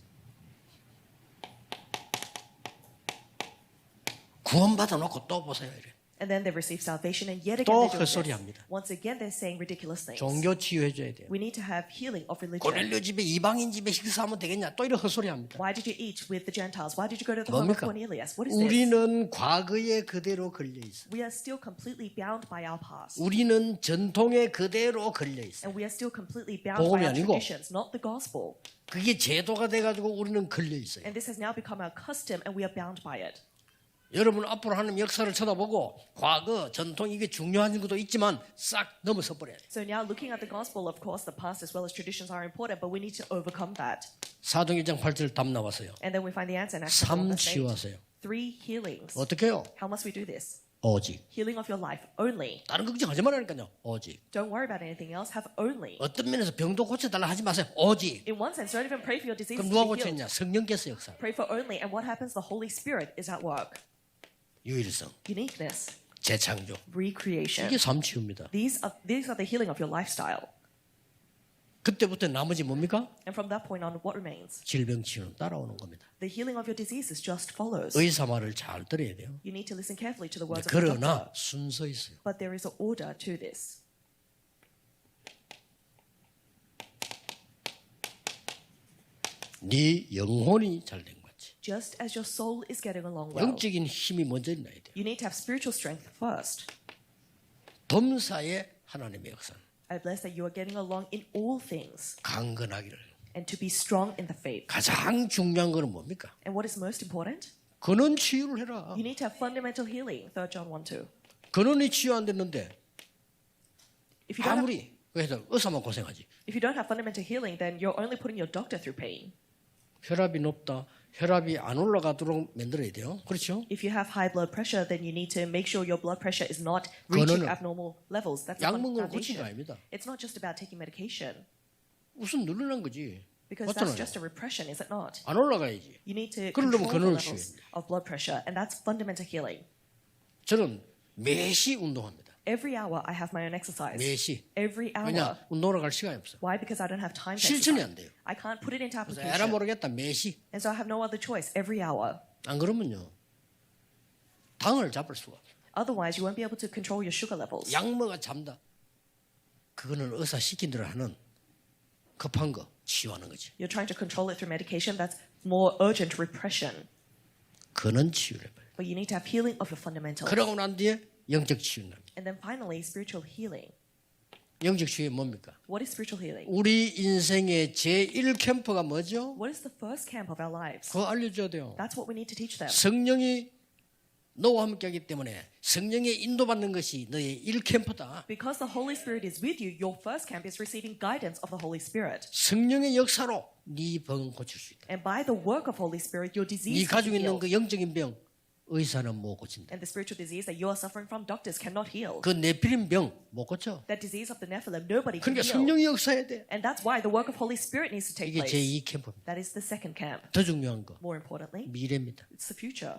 Speaker 16: 구원받아 놓고 또 보세요. 이래.
Speaker 17: And then they receive salvation, and yet again
Speaker 16: 또
Speaker 17: they're doing
Speaker 16: 헛소리
Speaker 17: this.
Speaker 16: 합니다.
Speaker 17: Once again, they're saying ridiculous things.
Speaker 16: 종교 치유해줘야 돼요.
Speaker 17: We need to have healing of religion.
Speaker 16: 고넬료 집에 이방인 집에 식사하면 되겠냐? 또 이런 헛소리 합니다.
Speaker 17: Why did you eat with the Gentiles? Why did you go to the home of
Speaker 16: 뭡니까?
Speaker 17: Cornelius? What is this?
Speaker 16: 우리는 과거에 그대로 걸려 있어.
Speaker 17: We are still completely bound by our past.
Speaker 16: 우리는 전통에 그대로 걸려 있어.
Speaker 17: And we are still completely bound
Speaker 16: 복음이
Speaker 17: by our
Speaker 16: 아니고.
Speaker 17: traditions, not the gospel.
Speaker 16: 그게 제도가 돼가지고 우리는 걸려 있어요.
Speaker 17: And this has now become our custom, and we are bound by it.
Speaker 16: 여러분 앞으로 하는 역사를 쳐다보고 과거, 전통 이게 중요한 것도 있지만 싹 넘어서 버려야 돼요.
Speaker 17: So now looking at the gospel, of course, the past as well as traditions are important, but we need to overcome that.
Speaker 16: 사도행전 8절 답 나왔어요.
Speaker 17: And then we find the answer in Acts
Speaker 16: 3
Speaker 17: 1 verse 8.
Speaker 16: 치유하세요.
Speaker 17: 3 healings.
Speaker 16: 어떻게 해요?
Speaker 17: How must we do this?
Speaker 16: 오직.
Speaker 17: Healing of your life only.
Speaker 16: 다른 걱정하지 말라니까요. 오직.
Speaker 17: Don't worry about anything else. Have only.
Speaker 16: 어떤 면에서 병도 고쳐달라 하지 마세요. 오직.
Speaker 17: In one sense, don't even pray for your disease
Speaker 16: 그럼
Speaker 17: to
Speaker 16: 누가
Speaker 17: be healed.
Speaker 16: 고쳤냐? 성령께서 역사.
Speaker 17: Pray for only, and what happens? The Holy Spirit is at work.
Speaker 16: 유일성,
Speaker 17: Uniqueness,
Speaker 16: 재창조.
Speaker 17: recreation.
Speaker 16: 이게 삼치유입니다.
Speaker 17: These are the healing of your lifestyle.
Speaker 16: 그때부터 나머지 뭡니까?
Speaker 17: And from that point on, what remains?
Speaker 16: 질병 치유는 따라오는 겁니다.
Speaker 17: The healing of your diseases just follows.
Speaker 16: 의사 말을 잘 들어야 돼요.
Speaker 17: You need to listen carefully to the words of the
Speaker 16: 그러나
Speaker 17: doctor.
Speaker 16: 순서 있어요.
Speaker 17: But there is an order to this.
Speaker 16: 네 영혼이 잘 된 거지.
Speaker 17: Just as your soul is getting along well,
Speaker 16: 영적인 힘이 먼저 있나야 돼.
Speaker 17: you need to have spiritual strength first.
Speaker 16: 범사에 하나님의 역사.
Speaker 17: I bless that you are getting along in all things
Speaker 16: 강건하기를.
Speaker 17: and to be strong in the faith.
Speaker 16: 가장 중요한 거는 뭡니까?
Speaker 17: And what is most important?
Speaker 16: 근원 치유를 해라.
Speaker 17: You need to have fundamental healing. 3 John 1:2.
Speaker 16: 근원이 치유 안 됐는데
Speaker 17: If you don't have,
Speaker 16: 아무리 그래서 의사만 고생하지.
Speaker 17: if you don't have fundamental healing, then you're only putting your doctor through pain.
Speaker 16: 혈압이 높다. 혈압이 안 올라가도록 만들어야 돼요. 그렇죠?
Speaker 17: If you have high blood pressure, then you need to make sure your blood pressure is not reaching
Speaker 16: 그거는
Speaker 17: abnormal levels. That's
Speaker 16: 약
Speaker 17: the
Speaker 16: 먹는 거 고친 거
Speaker 17: foundation.
Speaker 16: 아닙니다.
Speaker 17: It's not just about taking medication,
Speaker 16: 우선 누르는 거지.
Speaker 17: because that's just a repression, is it not?
Speaker 16: 안 올라가야지.
Speaker 17: You need to
Speaker 16: 그러려면
Speaker 17: control the
Speaker 16: 근원을
Speaker 17: levels of blood pressure, and that's fundamental healing.
Speaker 16: 저는 매시 운동합니다.
Speaker 17: Every hour, I have my own exercise.
Speaker 16: 매시.
Speaker 17: Every hour.
Speaker 16: 왜냐? 운동하러 갈 시간이 없어.
Speaker 17: Why? Because I don't have time to
Speaker 16: 실천이
Speaker 17: exercise.
Speaker 16: 안 돼요.
Speaker 17: I can't put it into
Speaker 16: 그래서
Speaker 17: application.
Speaker 16: 에라 모르겠다. 매시.
Speaker 17: And so I have no other choice. Every hour.
Speaker 16: 안 그러면요. 당을 잡을 수가 없어.
Speaker 17: Otherwise, you won't be able to control your sugar levels.
Speaker 16: 약 먹어 잠다. 그거는 의사 시킨 대로 하는 급한 거 치유하는 거지.
Speaker 17: You're trying to control it through medication. That's more urgent repression.
Speaker 16: 근원 치유를 해봐요.
Speaker 17: But you need to have healing of your fundamentals.
Speaker 16: 그러고 난 뒤에 영적 치유는
Speaker 17: And then finally, spiritual healing.
Speaker 16: 영적 치유가 뭡니까?
Speaker 17: What is spiritual healing?
Speaker 16: 우리 인생의 제1 캠프가 뭐죠?
Speaker 17: What is the first camp of our lives?
Speaker 16: 그거 알려줘야 돼요.
Speaker 17: That's what we need to teach them.
Speaker 16: 성령이 너와 함께하기 때문에 성령의 인도받는 것이 너의 1캠프다.
Speaker 17: Because the Holy Spirit is with you, your first camp is receiving guidance of the Holy Spirit.
Speaker 16: 성령의 역사로 네 병은 고칠 수 있다.
Speaker 17: And by the work of Holy Spirit, your
Speaker 16: 네
Speaker 17: disease can
Speaker 16: 가지고
Speaker 17: be
Speaker 16: 있는
Speaker 17: healed.
Speaker 16: 그 영적인 병 의사는 못 고친다.
Speaker 17: And the spiritual disease that you are suffering from, doctors cannot heal.
Speaker 16: 그 네피림 병 못 고쳐.
Speaker 17: That disease of the Nephilim, nobody can
Speaker 16: 그러니까
Speaker 17: heal.
Speaker 16: 성령이 역사해야 돼.
Speaker 17: And that's why the work of Holy Spirit needs to take
Speaker 16: 이게
Speaker 17: place.
Speaker 16: 제2 캠프입니다.
Speaker 17: That is the second camp.
Speaker 16: 더 중요한 거
Speaker 17: More importantly,
Speaker 16: 미래입니다.
Speaker 17: it's the future.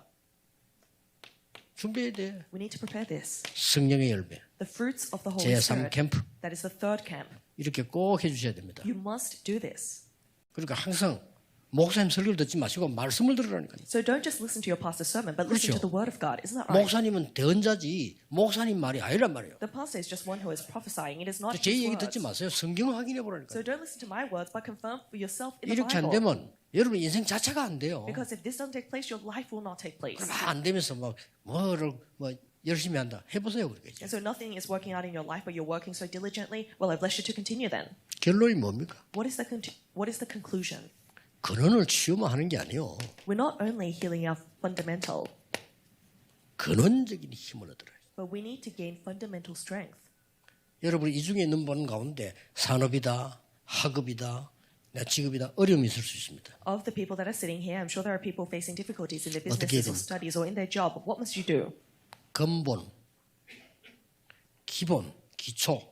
Speaker 16: 준비해야 돼.
Speaker 17: We need to prepare this.
Speaker 16: 성령의 열매.
Speaker 17: The fruits of the Holy
Speaker 16: 제3
Speaker 17: Spirit.
Speaker 16: 캠프.
Speaker 17: That is the third camp.
Speaker 16: 이렇게 꼭 해주셔야 됩니다.
Speaker 17: You must do this.
Speaker 16: 그러니까 항상 목사님 설교를 듣지 마시고 말씀을 들으라니까요.
Speaker 17: So don't just listen to your pastor's sermon, but listen
Speaker 16: 그렇죠.
Speaker 17: to the word of God. Isn't that right?
Speaker 16: 목사님은 대언자지 목사님 말이 아니란 말이에요.
Speaker 17: The pastor is just one who is prophesying. It is not
Speaker 16: 제
Speaker 17: his
Speaker 16: 얘기
Speaker 17: words.
Speaker 16: 듣지 마세요. 성경을 확인해 보라니까요.
Speaker 17: So don't listen to my words, but confirm for yourself in the
Speaker 16: 이렇게 안
Speaker 17: Bible.
Speaker 16: 되면 여러분 인생 자체가 안 돼요.
Speaker 17: Because if this doesn't take place, your life will not take place.
Speaker 16: 그럼 안 되면서 막 뭐를 뭐 열심히 한다. 해보세요. 그러겠죠.
Speaker 17: And so nothing is working out in your life, but you're working so diligently. Well, I bless you to continue then.
Speaker 16: 결론이 뭡니까?
Speaker 17: What is the conclusion?
Speaker 16: 근원을 치유만 하는 게 아니에요.
Speaker 17: We're not only healing our fundamental,
Speaker 16: 근원적인 힘을 얻어요.
Speaker 17: but we need to gain fundamental strength.
Speaker 16: 여러분 이 중에 있는 분 가운데 산업이다, 학업이다, 직업이다 어려움이 있을 수 있습니다.
Speaker 17: Of the people that are sitting here, I'm sure there are people facing difficulties in their
Speaker 16: 어떻게
Speaker 17: businesses or
Speaker 16: 해야 됩니까?
Speaker 17: studies or in their job. What must you do?
Speaker 16: 근본, 기본, 기초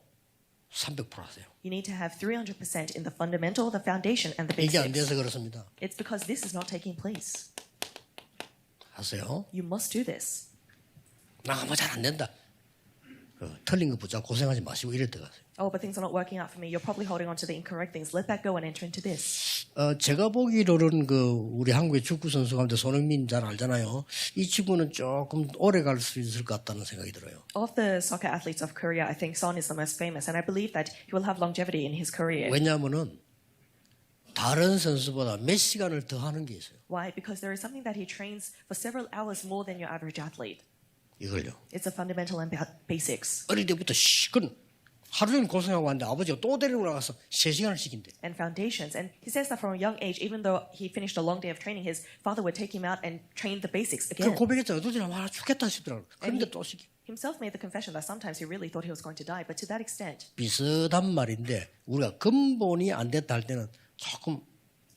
Speaker 16: 300% 하세요.
Speaker 17: You need to have 300% in the fundamental, the foundation, and the
Speaker 16: 이게 안
Speaker 17: basics.
Speaker 16: 돼서 그렇습니다.
Speaker 17: It's because this is not taking place.
Speaker 16: 하세요.
Speaker 17: You must do this.
Speaker 16: 나 뭐 잘 안 된다. 틀린 거 붙잡고 고생하지 마시고 이럴 때 가세요.
Speaker 17: Oh, but things are not working out for me. You're probably holding on to the incorrect things. Let that go and enter into this.
Speaker 16: 제가 보기로는 우리 한국의 축구 선수 가운데 손흥민 잘 알잖아요. 이 친구는 조금 오래 갈 수 있을 것 같다는 생각이 들어요.
Speaker 17: Of the soccer athletes of Korea, I think Son is the most famous, and I believe that he will have longevity in his career.
Speaker 16: 왜냐하면은 다른 선수보다 몇 시간을 더 하는 게 있어요.
Speaker 17: Why? Because there is something that he trains for several hours more than your average athlete.
Speaker 16: 이걸요.
Speaker 17: It's the fundamental and basics.
Speaker 16: 어릴 때부터 시큰 하루 종일 고생하고 왔는데 아버지가 또 데리고 나가서 3시간을 시킨대.
Speaker 17: And foundations. And he says that from a young age, even though he finished a long day of training, his father would take him out and train the basics
Speaker 16: 그
Speaker 17: again.
Speaker 16: 고백했잖아요. 어떨 때는 죽겠다 싶더라고요. 그런데 또 시키.
Speaker 17: Himself made the confession that sometimes he really thought he was going to die, but to that extent.
Speaker 16: 비슷한 말인데 우리가 근본이 안 됐다 할 때는 조금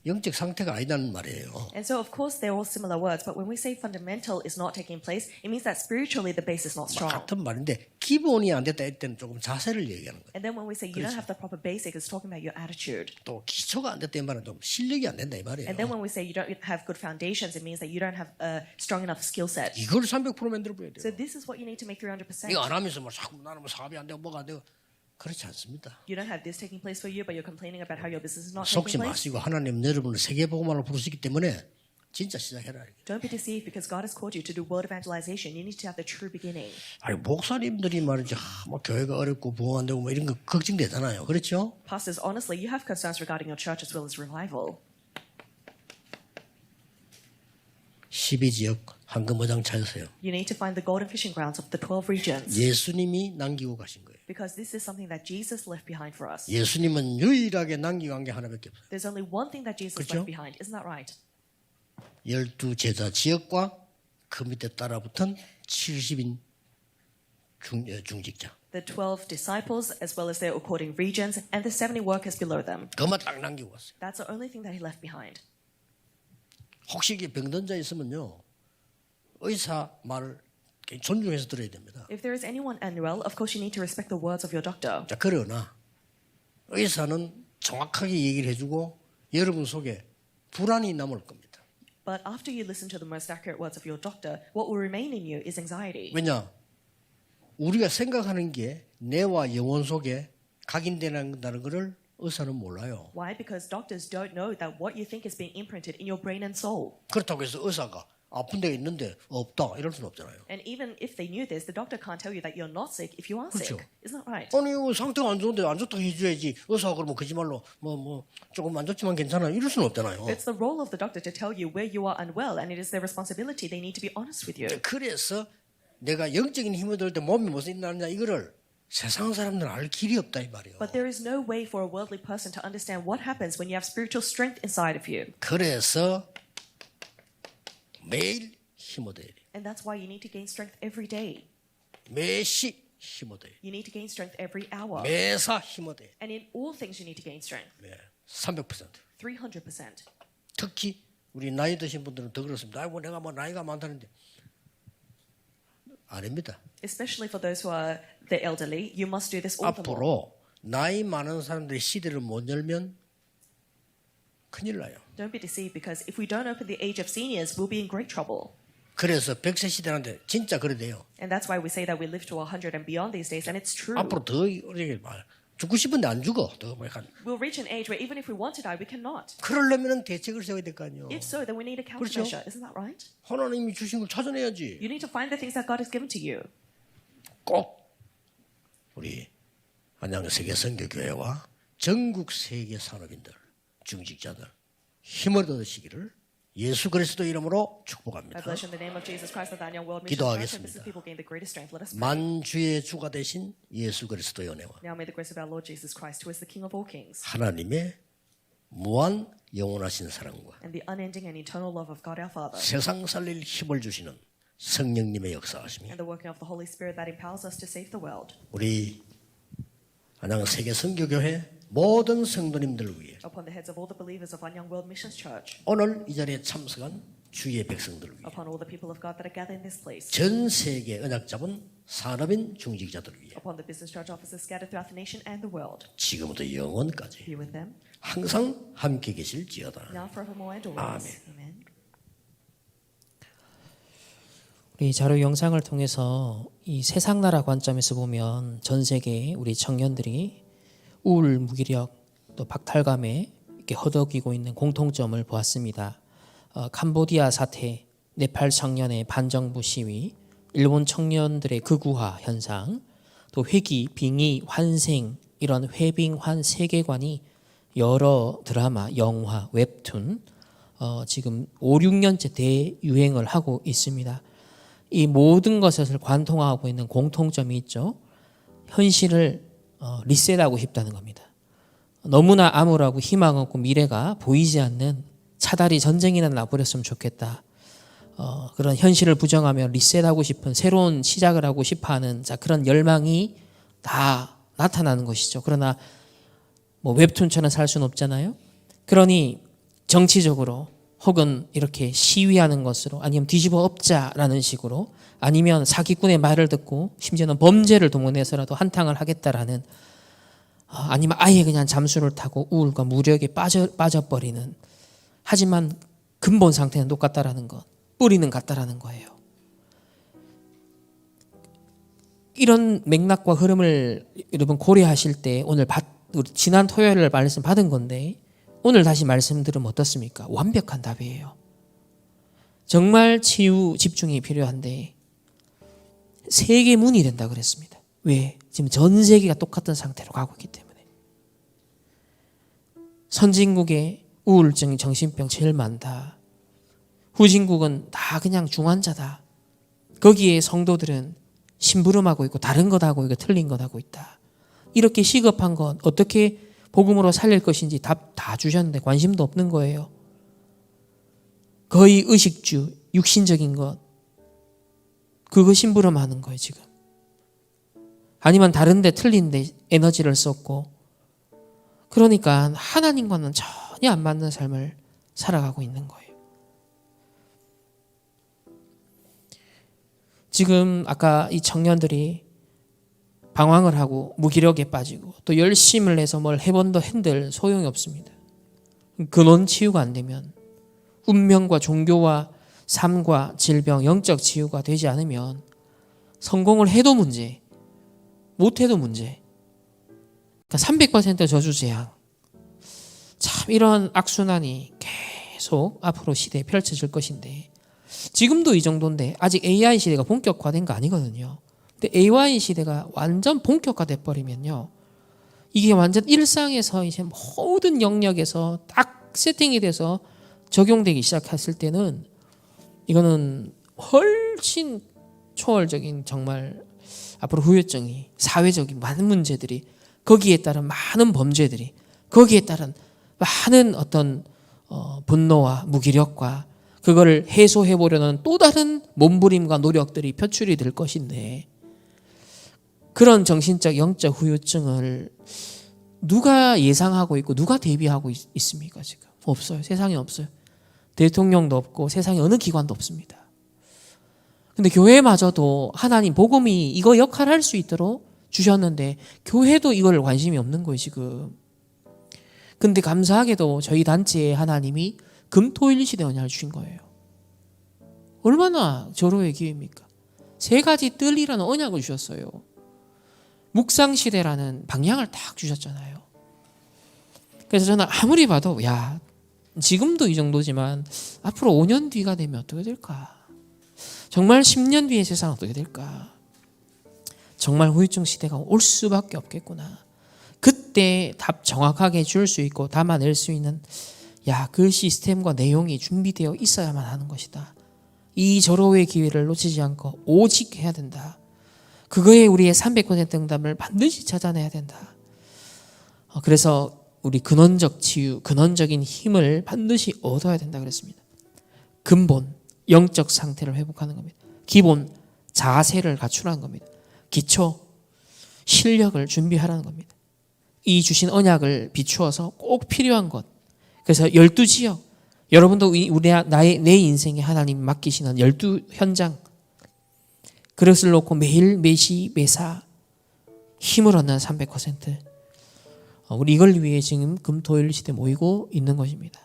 Speaker 16: 영적 상태가 아니다는 말이에요.
Speaker 17: And so, of course, they're all similar words, but when we say fundamental is not taking place, it means that spiritually the base is not strong.
Speaker 16: 같은 말인데 기본이 안 됐다 할 때는 조금 자세를 얘기하는 거예요.
Speaker 17: And then when we say you don't have the proper basic, it's talking about your attitude.
Speaker 16: 또 기초가 안 됐다 이 말은 좀 실력이 안 된다 이 말이에요.
Speaker 17: And then when we say you don't have good foundations, it means that you don't have a strong enough skill set.
Speaker 16: 이걸 300% 만들어 보야 돼요.
Speaker 17: So this is what you need to make 300%.
Speaker 16: 이거 안 하면서 뭐 자꾸 나는 뭐 사업이 안 되고 뭐가 안 되고 그렇지 않습니다.
Speaker 17: You don't have this taking place for you, but you're complaining about how your business is not
Speaker 16: 속지
Speaker 17: taking place.
Speaker 16: 마시고 하나님 여러분을 세계복음화로 부르시기 때문에 진짜 시작해라.
Speaker 17: Don't be deceived because God has called you to do world evangelization. You need to have the true beginning.
Speaker 16: 아니 목사님들이 말이지 뭐 교회가 어렵고 부흥 안 되고 뭐 이런 거 걱정되잖아요. 그렇죠?
Speaker 17: Pastors, honestly, you have concerns regarding your church as well as revival.
Speaker 16: 12지역 황금어장 찾으세요.
Speaker 17: You need to find the golden fishing grounds of the 12 regions.
Speaker 16: 예수님이 남기고 가신 거예요.
Speaker 17: Because this is something that Jesus left behind for us.
Speaker 16: 예수님은 유일하게 남기고 간 게 하나밖에 없어요.
Speaker 17: There's only one thing that Jesus
Speaker 16: 그렇죠?
Speaker 17: left behind. Isn't that right?
Speaker 16: 12제자 지역과 그 밑에 따라붙은 70인 중직자.
Speaker 17: The 12 disciples, as well as their according regions, and the 70 workers below them.
Speaker 16: 그것만 딱 남기고 갔어요.
Speaker 17: That's the only thing that he left behind.
Speaker 16: 혹시 이게 병든 자 있으면요, 의사 말을 존중해서 들어야 됩니다.
Speaker 17: If there is anyone unwell, of course you need to respect the words of your doctor.
Speaker 16: 자, 그러나 의사는 정확하게 얘기를 해주고 여러분 속에 불안이 남을 겁니다.
Speaker 17: But after you listen to the most accurate words of your doctor, what will remain in you is anxiety.
Speaker 16: 왜냐? 우리가 생각하는 게 뇌와 영혼 속에 각인되는 것을 의사는 몰라요.
Speaker 17: Why? Because doctors don't know that what you think is being imprinted in your brain and soul.
Speaker 16: 그렇다고 해서 의사가 아픈 데가 있는데 없다 이럴 수는 없잖아요.
Speaker 17: And even if they knew this, the doctor can't tell you that you're not sick if you are
Speaker 16: 그렇죠.
Speaker 17: sick. Isn't that right?
Speaker 16: 아니 상태가 안 좋은데 안 좋다고 해줘야지. 의사가 그러면 거짓말로 뭐 조금 안 좋지만 괜찮아 이럴 수는 없잖아요.
Speaker 17: It's the role of the doctor to tell you where you are unwell, and it is their responsibility. They need to be honest with you.
Speaker 16: 그래서 내가 영적인 힘을 들을 때 몸이 무슨 일어나느냐 이거를 세상 사람들은 알 길이 없다 이 말이에요.
Speaker 17: But there is no way for a worldly person to understand what happens when you have spiritual strength inside of you.
Speaker 16: 그래서 매일 힘 얻어야 돼.
Speaker 17: And that's why you need to gain strength every day.
Speaker 16: 매시 힘 얻어야 돼.
Speaker 17: You need to gain strength every hour.
Speaker 16: 매사 힘 얻어야 돼.
Speaker 17: And in all things you need to gain strength.
Speaker 16: 300%.
Speaker 17: 300%.
Speaker 16: 특히 우리 나이 드신 분들은 더 그렇습니다. 아이고 내가 뭐 나이가 많다는데 아닙니다.
Speaker 17: Especially for those who are the elderly, you must do this all the more.
Speaker 16: 앞으로 나이 많은 사람들의 시대를 못 열면 큰일 나요.
Speaker 17: Don't be deceived, because if we don't open the age of seniors, we'll be in great trouble.
Speaker 16: 그래서 100세 시대라는데 진짜 그래 돼요.
Speaker 17: And that's why we say that we live to 100 and beyond these days, and it's true.
Speaker 16: 앞으로 더 어리게 말 죽고 싶은데 안 죽어. 더 약간.
Speaker 17: We'll reach an age where even if we want to die, we cannot.
Speaker 16: 그러려면 대책을 세워야 될 거 아니에요.
Speaker 17: If so, then we need a countermeasure. Isn't that right?
Speaker 16: 하나님이 주신 걸 찾아내야지.
Speaker 17: You need to find the things that God has given to you.
Speaker 16: 꼭 우리 안양 세계 선교교회와 전국 세계 산업인들, 중직자들 힘을 얻으시기를 예수 그리스도 이름으로 축복합니다.
Speaker 17: I bless in the name of Jesus Christ that Anyang World Mission Church and business people gain the greatest strength. Let us pray.
Speaker 16: 만주의 주가 되신 예수 그리스도의 은혜와
Speaker 17: Now may the grace of our Lord Jesus Christ, who is the King of all kings,
Speaker 16: 하나님의 무한 영원하신 사랑과
Speaker 17: and the unending and eternal love of God our Father,
Speaker 16: 세상 살릴 힘을 주시는 성령님의 역사하심이
Speaker 17: and the working of the Holy Spirit that empowers us to save the world,
Speaker 16: 우리 안양 세계 선교교회 모든 성도님들을 위해
Speaker 17: upon the heads of all the believers of Anyang World Missions Church,
Speaker 16: 오늘 이 자리에 참석한 주의 백성들을 위해
Speaker 17: upon all the people of God that are gathered in this place,
Speaker 16: 전 세계 언약 잡은 산업인 중직자들을 위해
Speaker 17: upon the business church officers scattered throughout the nation and the world,
Speaker 16: 지금부터 영원까지
Speaker 17: be with them,
Speaker 16: 항상 함께 계실지어다.
Speaker 17: now forevermore and always.
Speaker 16: 아멘.
Speaker 17: Amen.
Speaker 1: 우리 자료 영상을 통해서 이 세상 나라 관점에서 보면 전 세계 우리 청년들이 우울, 무기력, 또 박탈감에 이렇게 허덕이고 있는 공통점을 보았습니다. 캄보디아 사태, 네팔 청년의 반정부 시위, 일본 청년들의 극우화 현상, 또 회귀, 빙의, 환생 이런 회빙환 세계관이 여러 드라마, 영화, 웹툰 지금 5, 6년째 대유행을 하고 있습니다. 이 모든 것을 관통하고 있는 공통점이 있죠. 현실을 리셋하고 싶다는 겁니다. 너무나 암울하고 희망 없고 미래가 보이지 않는 차라리 전쟁이나 나버렸으면 좋겠다. 그런 현실을 부정하며 리셋하고 싶은 새로운 시작을 하고 싶어하는 그런 열망이 다 나타나는 것이죠. 그러나 뭐 웹툰처럼 살 수는 없잖아요. 그러니 정치적으로 혹은 이렇게 시위하는 것으로 아니면 뒤집어 엎자라는 식으로 아니면 사기꾼의 말을 듣고 심지어는 범죄를 동원해서라도 한탕을 하겠다라는 아니면 아예 그냥 잠수를 타고 우울과 무력에 빠져버리는 하지만 근본 상태는 똑같다라는 것, 뿌리는 같다라는 거예요. 이런 맥락과 흐름을 여러분 고려하실 때 오늘 지난 토요일 말씀 받은 건데 오늘 다시 말씀드리면 어떻습니까? 완벽한 답이에요. 정말 치유 집중이 필요한데 세계 문이 된다 그랬습니다. 왜? 지금 전 세계가 똑같은 상태로 가고 있기 때문에. 선진국에 우울증, 정신병 제일 많다. 후진국은 다 그냥 중환자다. 거기에 성도들은 심부름하고 있고 다른 것 하고 있고 틀린 것 하고 있다. 이렇게 시급한 것 어떻게 복음으로 살릴 것인지 답 다 주셨는데 관심도 없는 거예요. 거의 의식주, 육신적인 것 그거 심부름하는 거예요 지금. 아니면 다른 데 틀린 데 에너지를 썼고 그러니까 하나님과는 전혀 안 맞는 삶을 살아가고 있는 거예요. 지금 아까 이 청년들이 방황을 하고 무기력에 빠지고 또 열심을 해서 뭘 해본도 한들 소용이 없습니다. 근원 치유가 안 되면 운명과 종교와 삶과 질병, 영적 치유가 되지 않으면 성공을 해도 문제, 못해도 문제. 그러니까 300% 저주재앙. 참 이런 악순환이 계속 앞으로 시대에 펼쳐질 것인데 지금도 이 정도인데 아직 AI 시대가 본격화된 거 아니거든요. 근데 AI 시대가 완전 본격화돼 버리면요. 이게 완전 일상에서 이제 모든 영역에서 딱 세팅이 돼서 적용되기 시작했을 때는 이거는 훨씬 초월적인 정말 앞으로 후유증이 사회적인 많은 문제들이 거기에 따른 많은 범죄들이 거기에 따른 많은 어떤 분노와 무기력과 그거를 해소해 보려는 또 다른 몸부림과 노력들이 표출이 될 것인데 그런 정신적 영적 후유증을 누가 예상하고 있고 누가 대비하고 있습니까 지금? 없어요. 세상에 없어요. 대통령도 없고 세상에 어느 기관도 없습니다. 근데 교회마저도 하나님 복음이 이거 역할을 할 수 있도록 주셨는데 교회도 이걸 관심이 없는 거예요 지금. 근데 감사하게도 저희 단체에 하나님이 금토일 시대 언약을 주신 거예요. 얼마나 절호의 기회입니까? 3가지 뜰이라는 언약을 주셨어요. 묵상시대라는 방향을 딱 주셨잖아요. 그래서 저는 아무리 봐도 야 지금도 이 정도지만 앞으로 5년 뒤가 되면 어떻게 될까? 정말 10년 뒤의 세상은 어떻게 될까? 정말 후유증 시대가 올 수밖에 없겠구나. 그때 답 정확하게 줄 수 있고 담아낼 수 있는 그 시스템과 내용이 준비되어 있어야만 하는 것이다. 이 절호의 기회를 놓치지 않고 오직 해야 된다. 그거에 우리의 300% 응답을 반드시 찾아내야 된다. 그래서 우리 근원적 치유, 근원적인 힘을 반드시 얻어야 된다 그랬습니다. 근본, 영적 상태를 회복하는 겁니다. 기본, 자세를 갖추라는 겁니다. 기초, 실력을 준비하라는 겁니다. 이 주신 언약을 비추어서 꼭 필요한 것. 그래서 12지역, 여러분도 내 인생에 하나님 맡기시는 12현장, 그릇을 놓고 매일 매시 매사 힘을 얻는 300%. 우리 이걸 위해 지금 금토일 시대 모이고 있는 것입니다.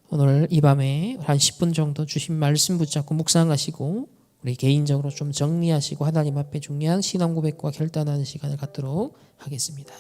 Speaker 1: 오늘 이 밤에 한 10분 정도 주신 말씀 붙잡고 묵상하시고 우리 개인적으로 좀 정리하시고 하나님 앞에 중요한 신앙 고백과 결단하는 시간을 갖도록 하겠습니다.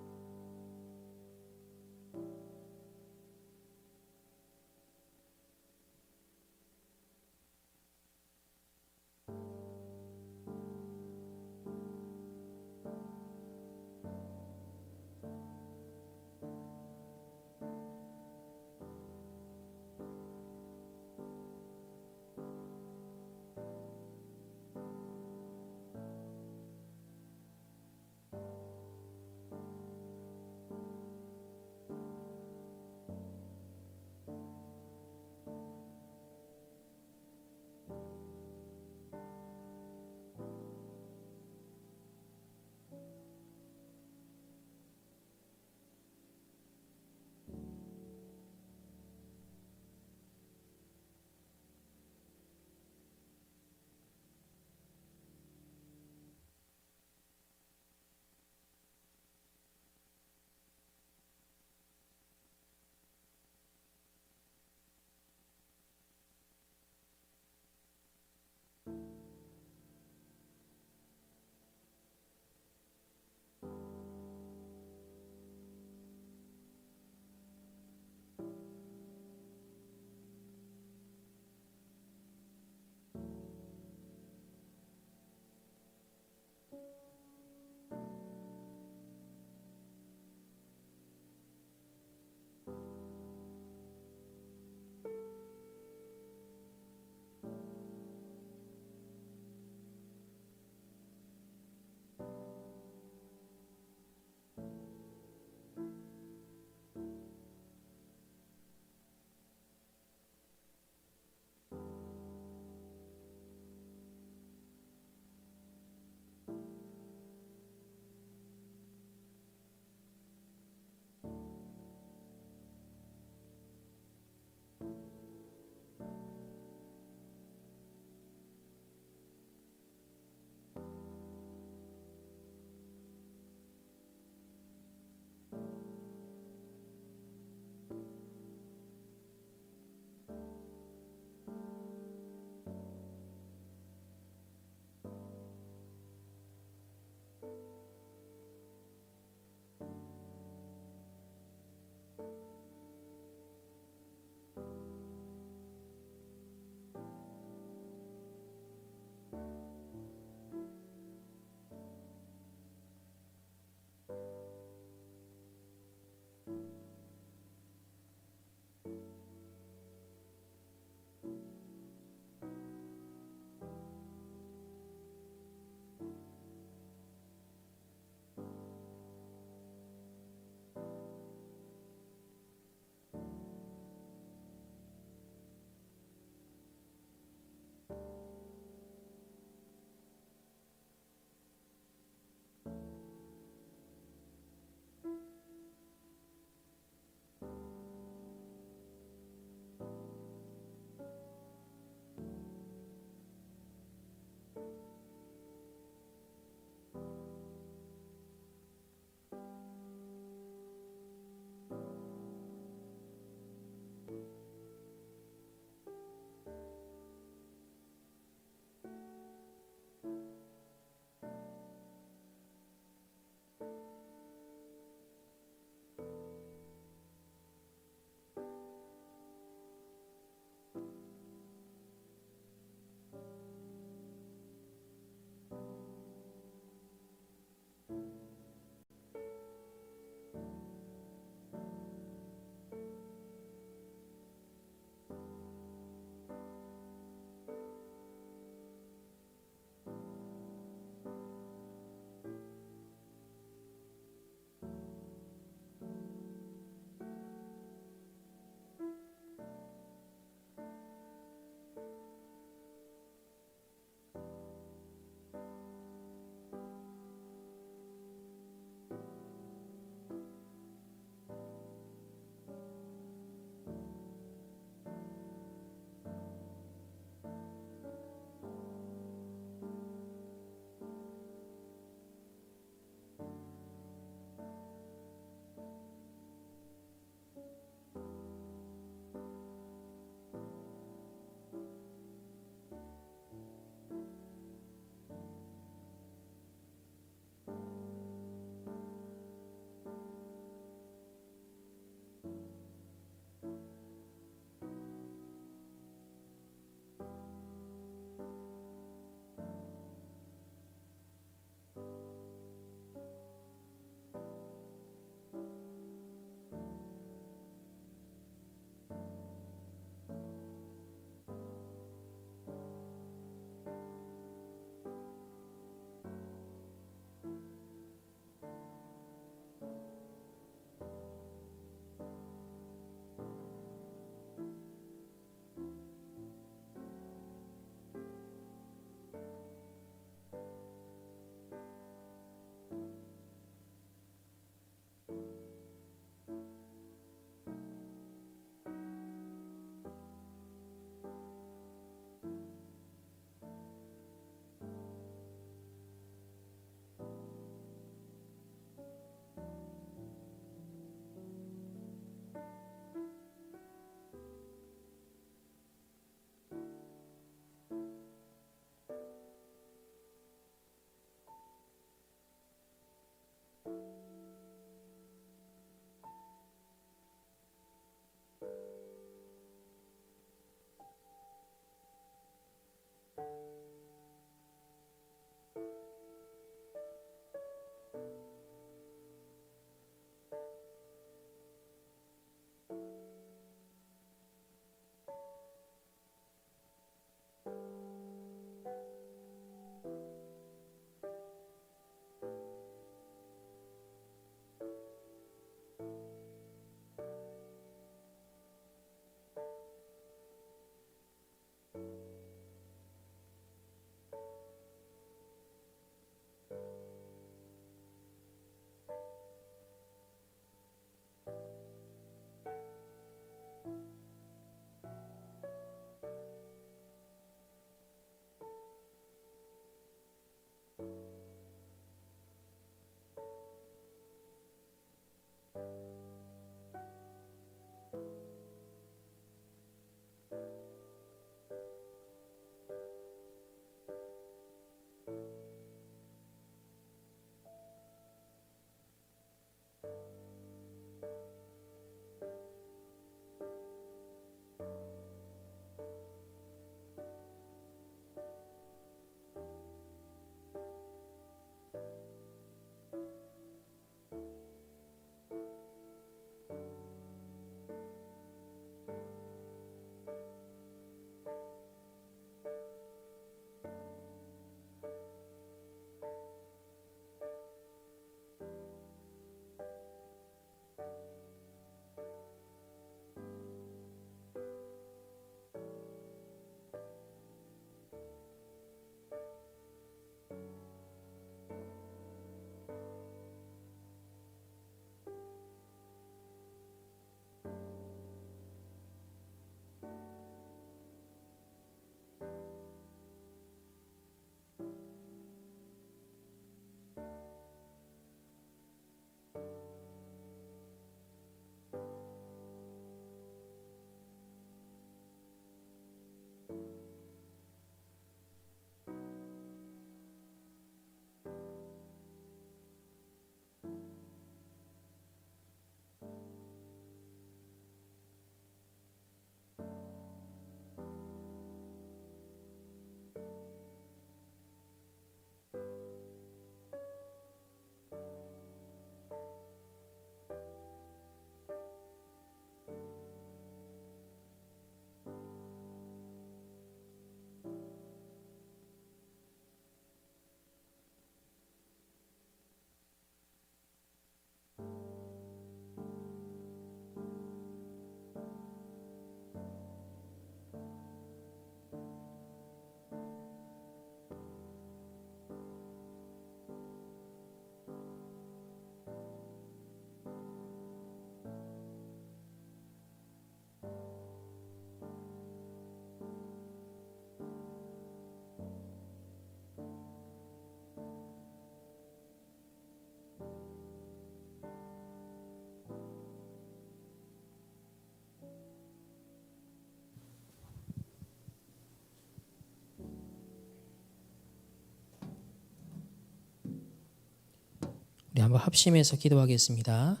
Speaker 1: 한번 합심해서 기도하겠습니다.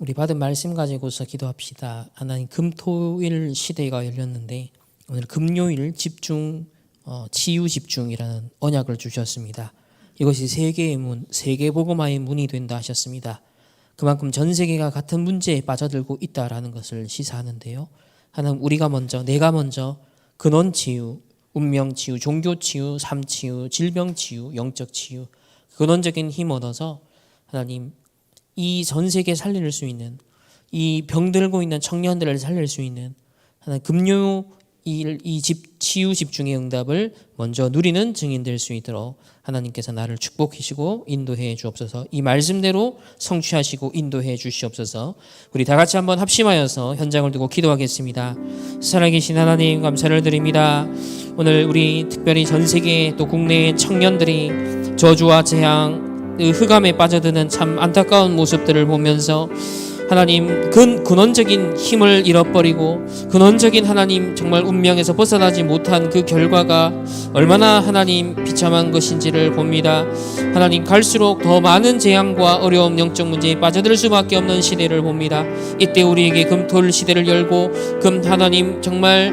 Speaker 1: 우리 받은 말씀 가지고서 기도합시다. 하나님, 금토일 시대가 열렸는데 오늘 금요일 집중, 치유 집중이라는 언약을 주셨습니다. 이것이 세계의 문, 세계복음화의 문이 된다 하셨습니다. 그만큼 전 세계가 같은 문제에 빠져들고 있다라는 것을 시사하는데요. 하나님, 우리가 먼저, 내가 먼저 근원 치유, 운명 치유, 종교 치유, 삶 치유, 질병 치유, 영적 치유, 근원적인 힘 얻어서 하나님, 이 전 세계 살릴 수 있는, 이 병들고 있는 청년들을 살릴 수 있는 하나님, 금요일 이 치유 집중의 응답을 먼저 누리는 증인 될 수 있도록 하나님께서 나를 축복하시고 인도해 주옵소서. 이 말씀대로 성취하시고 인도해 주시옵소서. 우리 다 같이 한번 합심하여서 현장을 두고 기도하겠습니다. 살아계신 하나님, 감사를 드립니다. 오늘 우리 특별히 전 세계 또 국내의 청년들이 저주와 재앙, 흑암에 빠져드는 참 안타까운 모습들을 보면서 하나님, 근원적인 힘을 잃어버리고 근원적인 하나님 정말 운명에서 벗어나지 못한 그 결과가 얼마나 하나님 비참한 것인지를 봅니다. 하나님, 갈수록 더 많은 재앙과 어려움, 영적 문제에 빠져들 수밖에 없는 시대를 봅니다. 이때 우리에게 금토일 시대를 열고 하나님 정말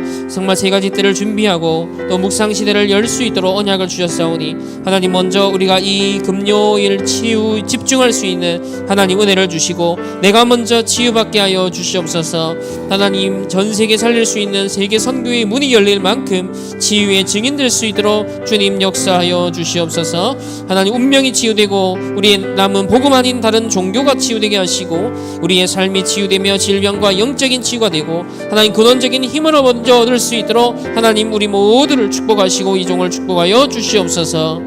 Speaker 1: 세 가지 때를 준비하고 또 묵상 시대를 열 수 있도록 언약을 주셨사오니 하나님, 먼저 우리가 이 금요일 치유 집중할 수 있는 하나님 은혜를 주시고 내가 먼저 치유받게 하여 주시옵소서. 하나님, 전 세계 살릴 수 있는 세계 선교의 문이 열릴 만큼 치유의 증인 될 수 있도록 주님 역사하여 주시옵소서. 하나님, 운명이 치유되고 우리의 남은 복음 아닌 다른 종교가 치유되게 하시고 우리의 삶이 치유되며 질병과 영적인 치유가 되고 하나님 근원적인 힘을 먼저 얻을 수 있도록 하나님, 우리 모두를 축복하시고 이 종을 축복하여 주시옵소서.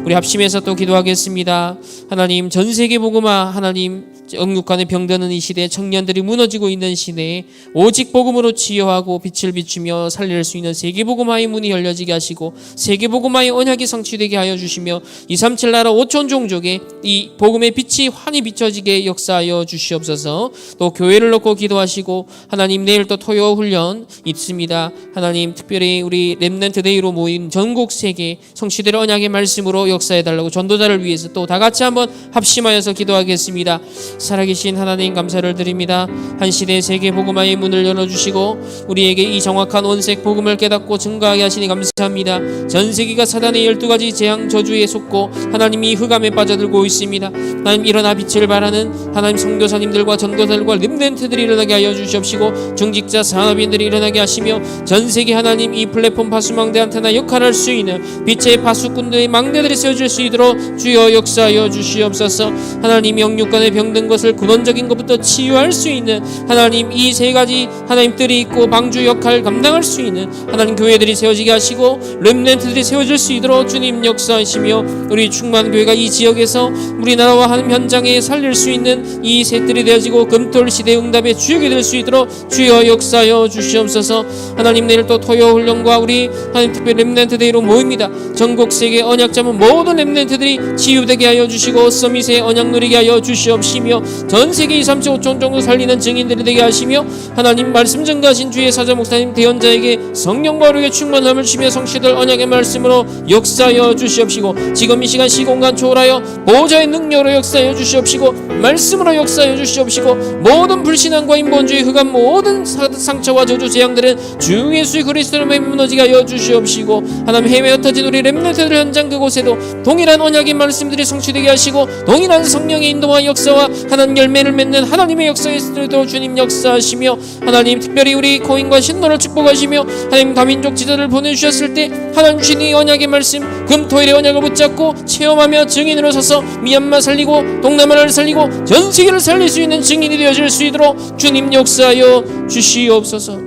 Speaker 1: 우리 합심해서 또 기도하겠습니다. 하나님, 전 세계 복음화, 하나님 억육간에 병드는 이 시대에 청년들이 무너지고 있는 시대에 오직 복음으로 치유하고 빛을 비추며 살릴 수 있는 세계복음화의 문이 열려지게 하시고 세계복음화의 언약이 성취되게 하여 주시며 237 나라 5천 종족에 이 복음의 빛이 환히 비춰지게 역사하여 주시옵소서. 또 교회를 놓고 기도하시고 하나님, 내일 또 토요 훈련 있습니다. 하나님, 특별히 우리 렘넌트 데이로 모인 전국 세계 성취될 언약의 말씀으로 역사해달라고 전도자를 위해서 또 다 같이 한번 합심하여서 기도하겠습니다. 살아계신 하나님, 감사를 드립니다. 한 시대 세계 복음화의 문을 열어주시고 우리에게 이 정확한 원색 복음을 깨닫고 증거하게 하시니 감사합니다. 전 세계가 사단의 12가지 재앙 저주에 속고 하나님이 흑암에 빠져들고 있습니다. 하나님, 일어나 빛을 발하는 하나님 선교사님들과 전도사들과 렘넌트들이 일어나게 하여 주시옵시고 중직자 산업인들이 일어나게 하시며 전 세계 하나님 이 플랫폼 파수망대한테나 역할할 수 있는 빛의 파수꾼들의 망대들이 세워질 수 있도록 주여 역사하여 주시옵소서. 하나님, 영육간에 병든 것을 근원적인 것부터 치유할 수 있는 하나님 이 세 가지 하나님들이 있고 방주 역할 감당할 수 있는 하나님 교회들이 세워지게 하시고 렘넌트들이 세워질 수 있도록 주님 역사하시며 우리 충만교회가 이 지역에서 우리나라와 하나님 현장에 살릴 수 있는 이 셋들이 되어지고 금토일 시대 응답의 주역이 될 수 있도록 주여 역사하여 주시옵소서. 하나님, 내일 또 토요 훈련과 우리 하나님 특별 렘넌트 데이로 모입니다. 전국 세계 언약 잡은 모든 렘넌트들이 치유되게 하여 주시고 서밋의 언약 누리게 하여 주시옵시며 전 세계 237 5천 정도 살리는 증인들이 되게 하시며 하나님, 말씀 전가하신 주의 사자 목사님 대언자에게 성령과 오르게 충만함을 주시며 성취될 언약의 말씀으로 역사하여 주시옵시고 지금 이 시간 시공간 초월하여 보호자의 능력으로 역사하여 주시옵시고 말씀으로 역사하여 주시옵시고 모든 불신앙과 인본주의 흑암 모든 상처와 저주 재앙들은 주 예수 그리스도의 무너지게 하여 주시옵시고 하나님, 해외에 흩어진 우리 렘넌트들 현장 그곳에도 동일한 언약의 말씀들이 성취되게 하시고 동일한 성령의 인도와 역사와 하나님 열매를 맺는 하나님의 역사에 쓰도록 주님 역사하시며 하나님, 특별히 우리 코인과 신노를 축복하시며 하나님 다민족 지도를 보내주셨을 때 하나님 주님 언약의 말씀 금토일의 언약을 붙잡고 체험하며 증인으로 서서 미얀마 살리고 동남아를 살리고 전 세계를 살릴 수 있는 증인이 되어질 수 있도록 주님 역사하여 주시옵소서.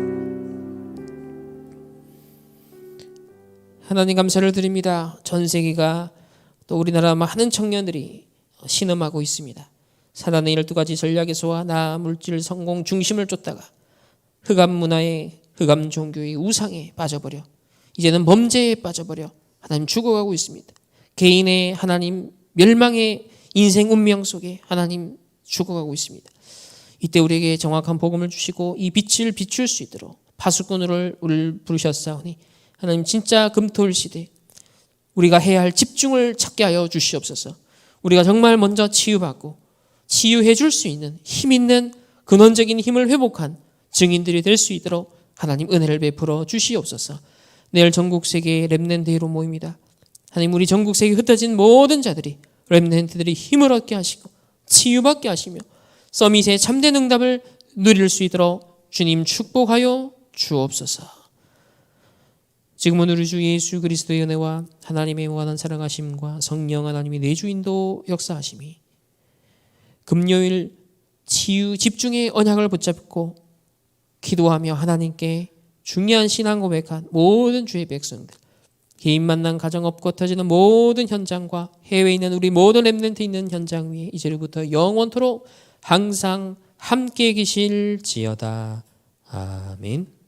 Speaker 1: 하나님, 감사를 드립니다. 전 세계가 또 우리나라 많은 청년들이 신음하고 있습니다. 사단의 12가지 전략에 소화 나 물질 성공 중심을 쫓다가 흑암 문화에 흑암 종교의 우상에 빠져버려 이제는 범죄에 빠져버려 하나님 죽어가고 있습니다. 개인의 하나님 멸망의 인생 운명 속에 하나님 죽어가고 있습니다. 이때 우리에게 정확한 복음을 주시고 이 빛을 비출 수 있도록 파수꾼을 부르셨사오니 하나님, 진짜 금토일 시대 우리가 해야 할 집중을 찾게 하여 주시옵소서. 우리가 정말 먼저 치유받고 치유해 줄 수 있는 힘 있는 근원적인 힘을 회복한 증인들이 될 수 있도록 하나님 은혜를 베풀어 주시옵소서. 내일 전국 세계의 렘넌트로 모입니다. 하나님 우리 전국 세계에 흩어진 모든 자들이 렘넌트들이 힘을 얻게 하시고 치유받게 하시며 서밋의 참된 응답을 누릴 수 있도록 주님 축복하여 주옵소서. 지금은 우리 주 예수 그리스도의 은혜와 하나님의 무한한 사랑하심과 성령 하나님의 내주인도 역사하심이 금요일 치유 집중의 언약을 붙잡고 기도하며 하나님께 중요한 신앙 고백한 모든 주의 백성들, 개인 만남 가정 업고 터지는 모든 현장과 해외에 있는 우리 모든 렘넌트 있는 현장 위에 이제부터 영원토록 항상 함께 계실지어다. 아멘.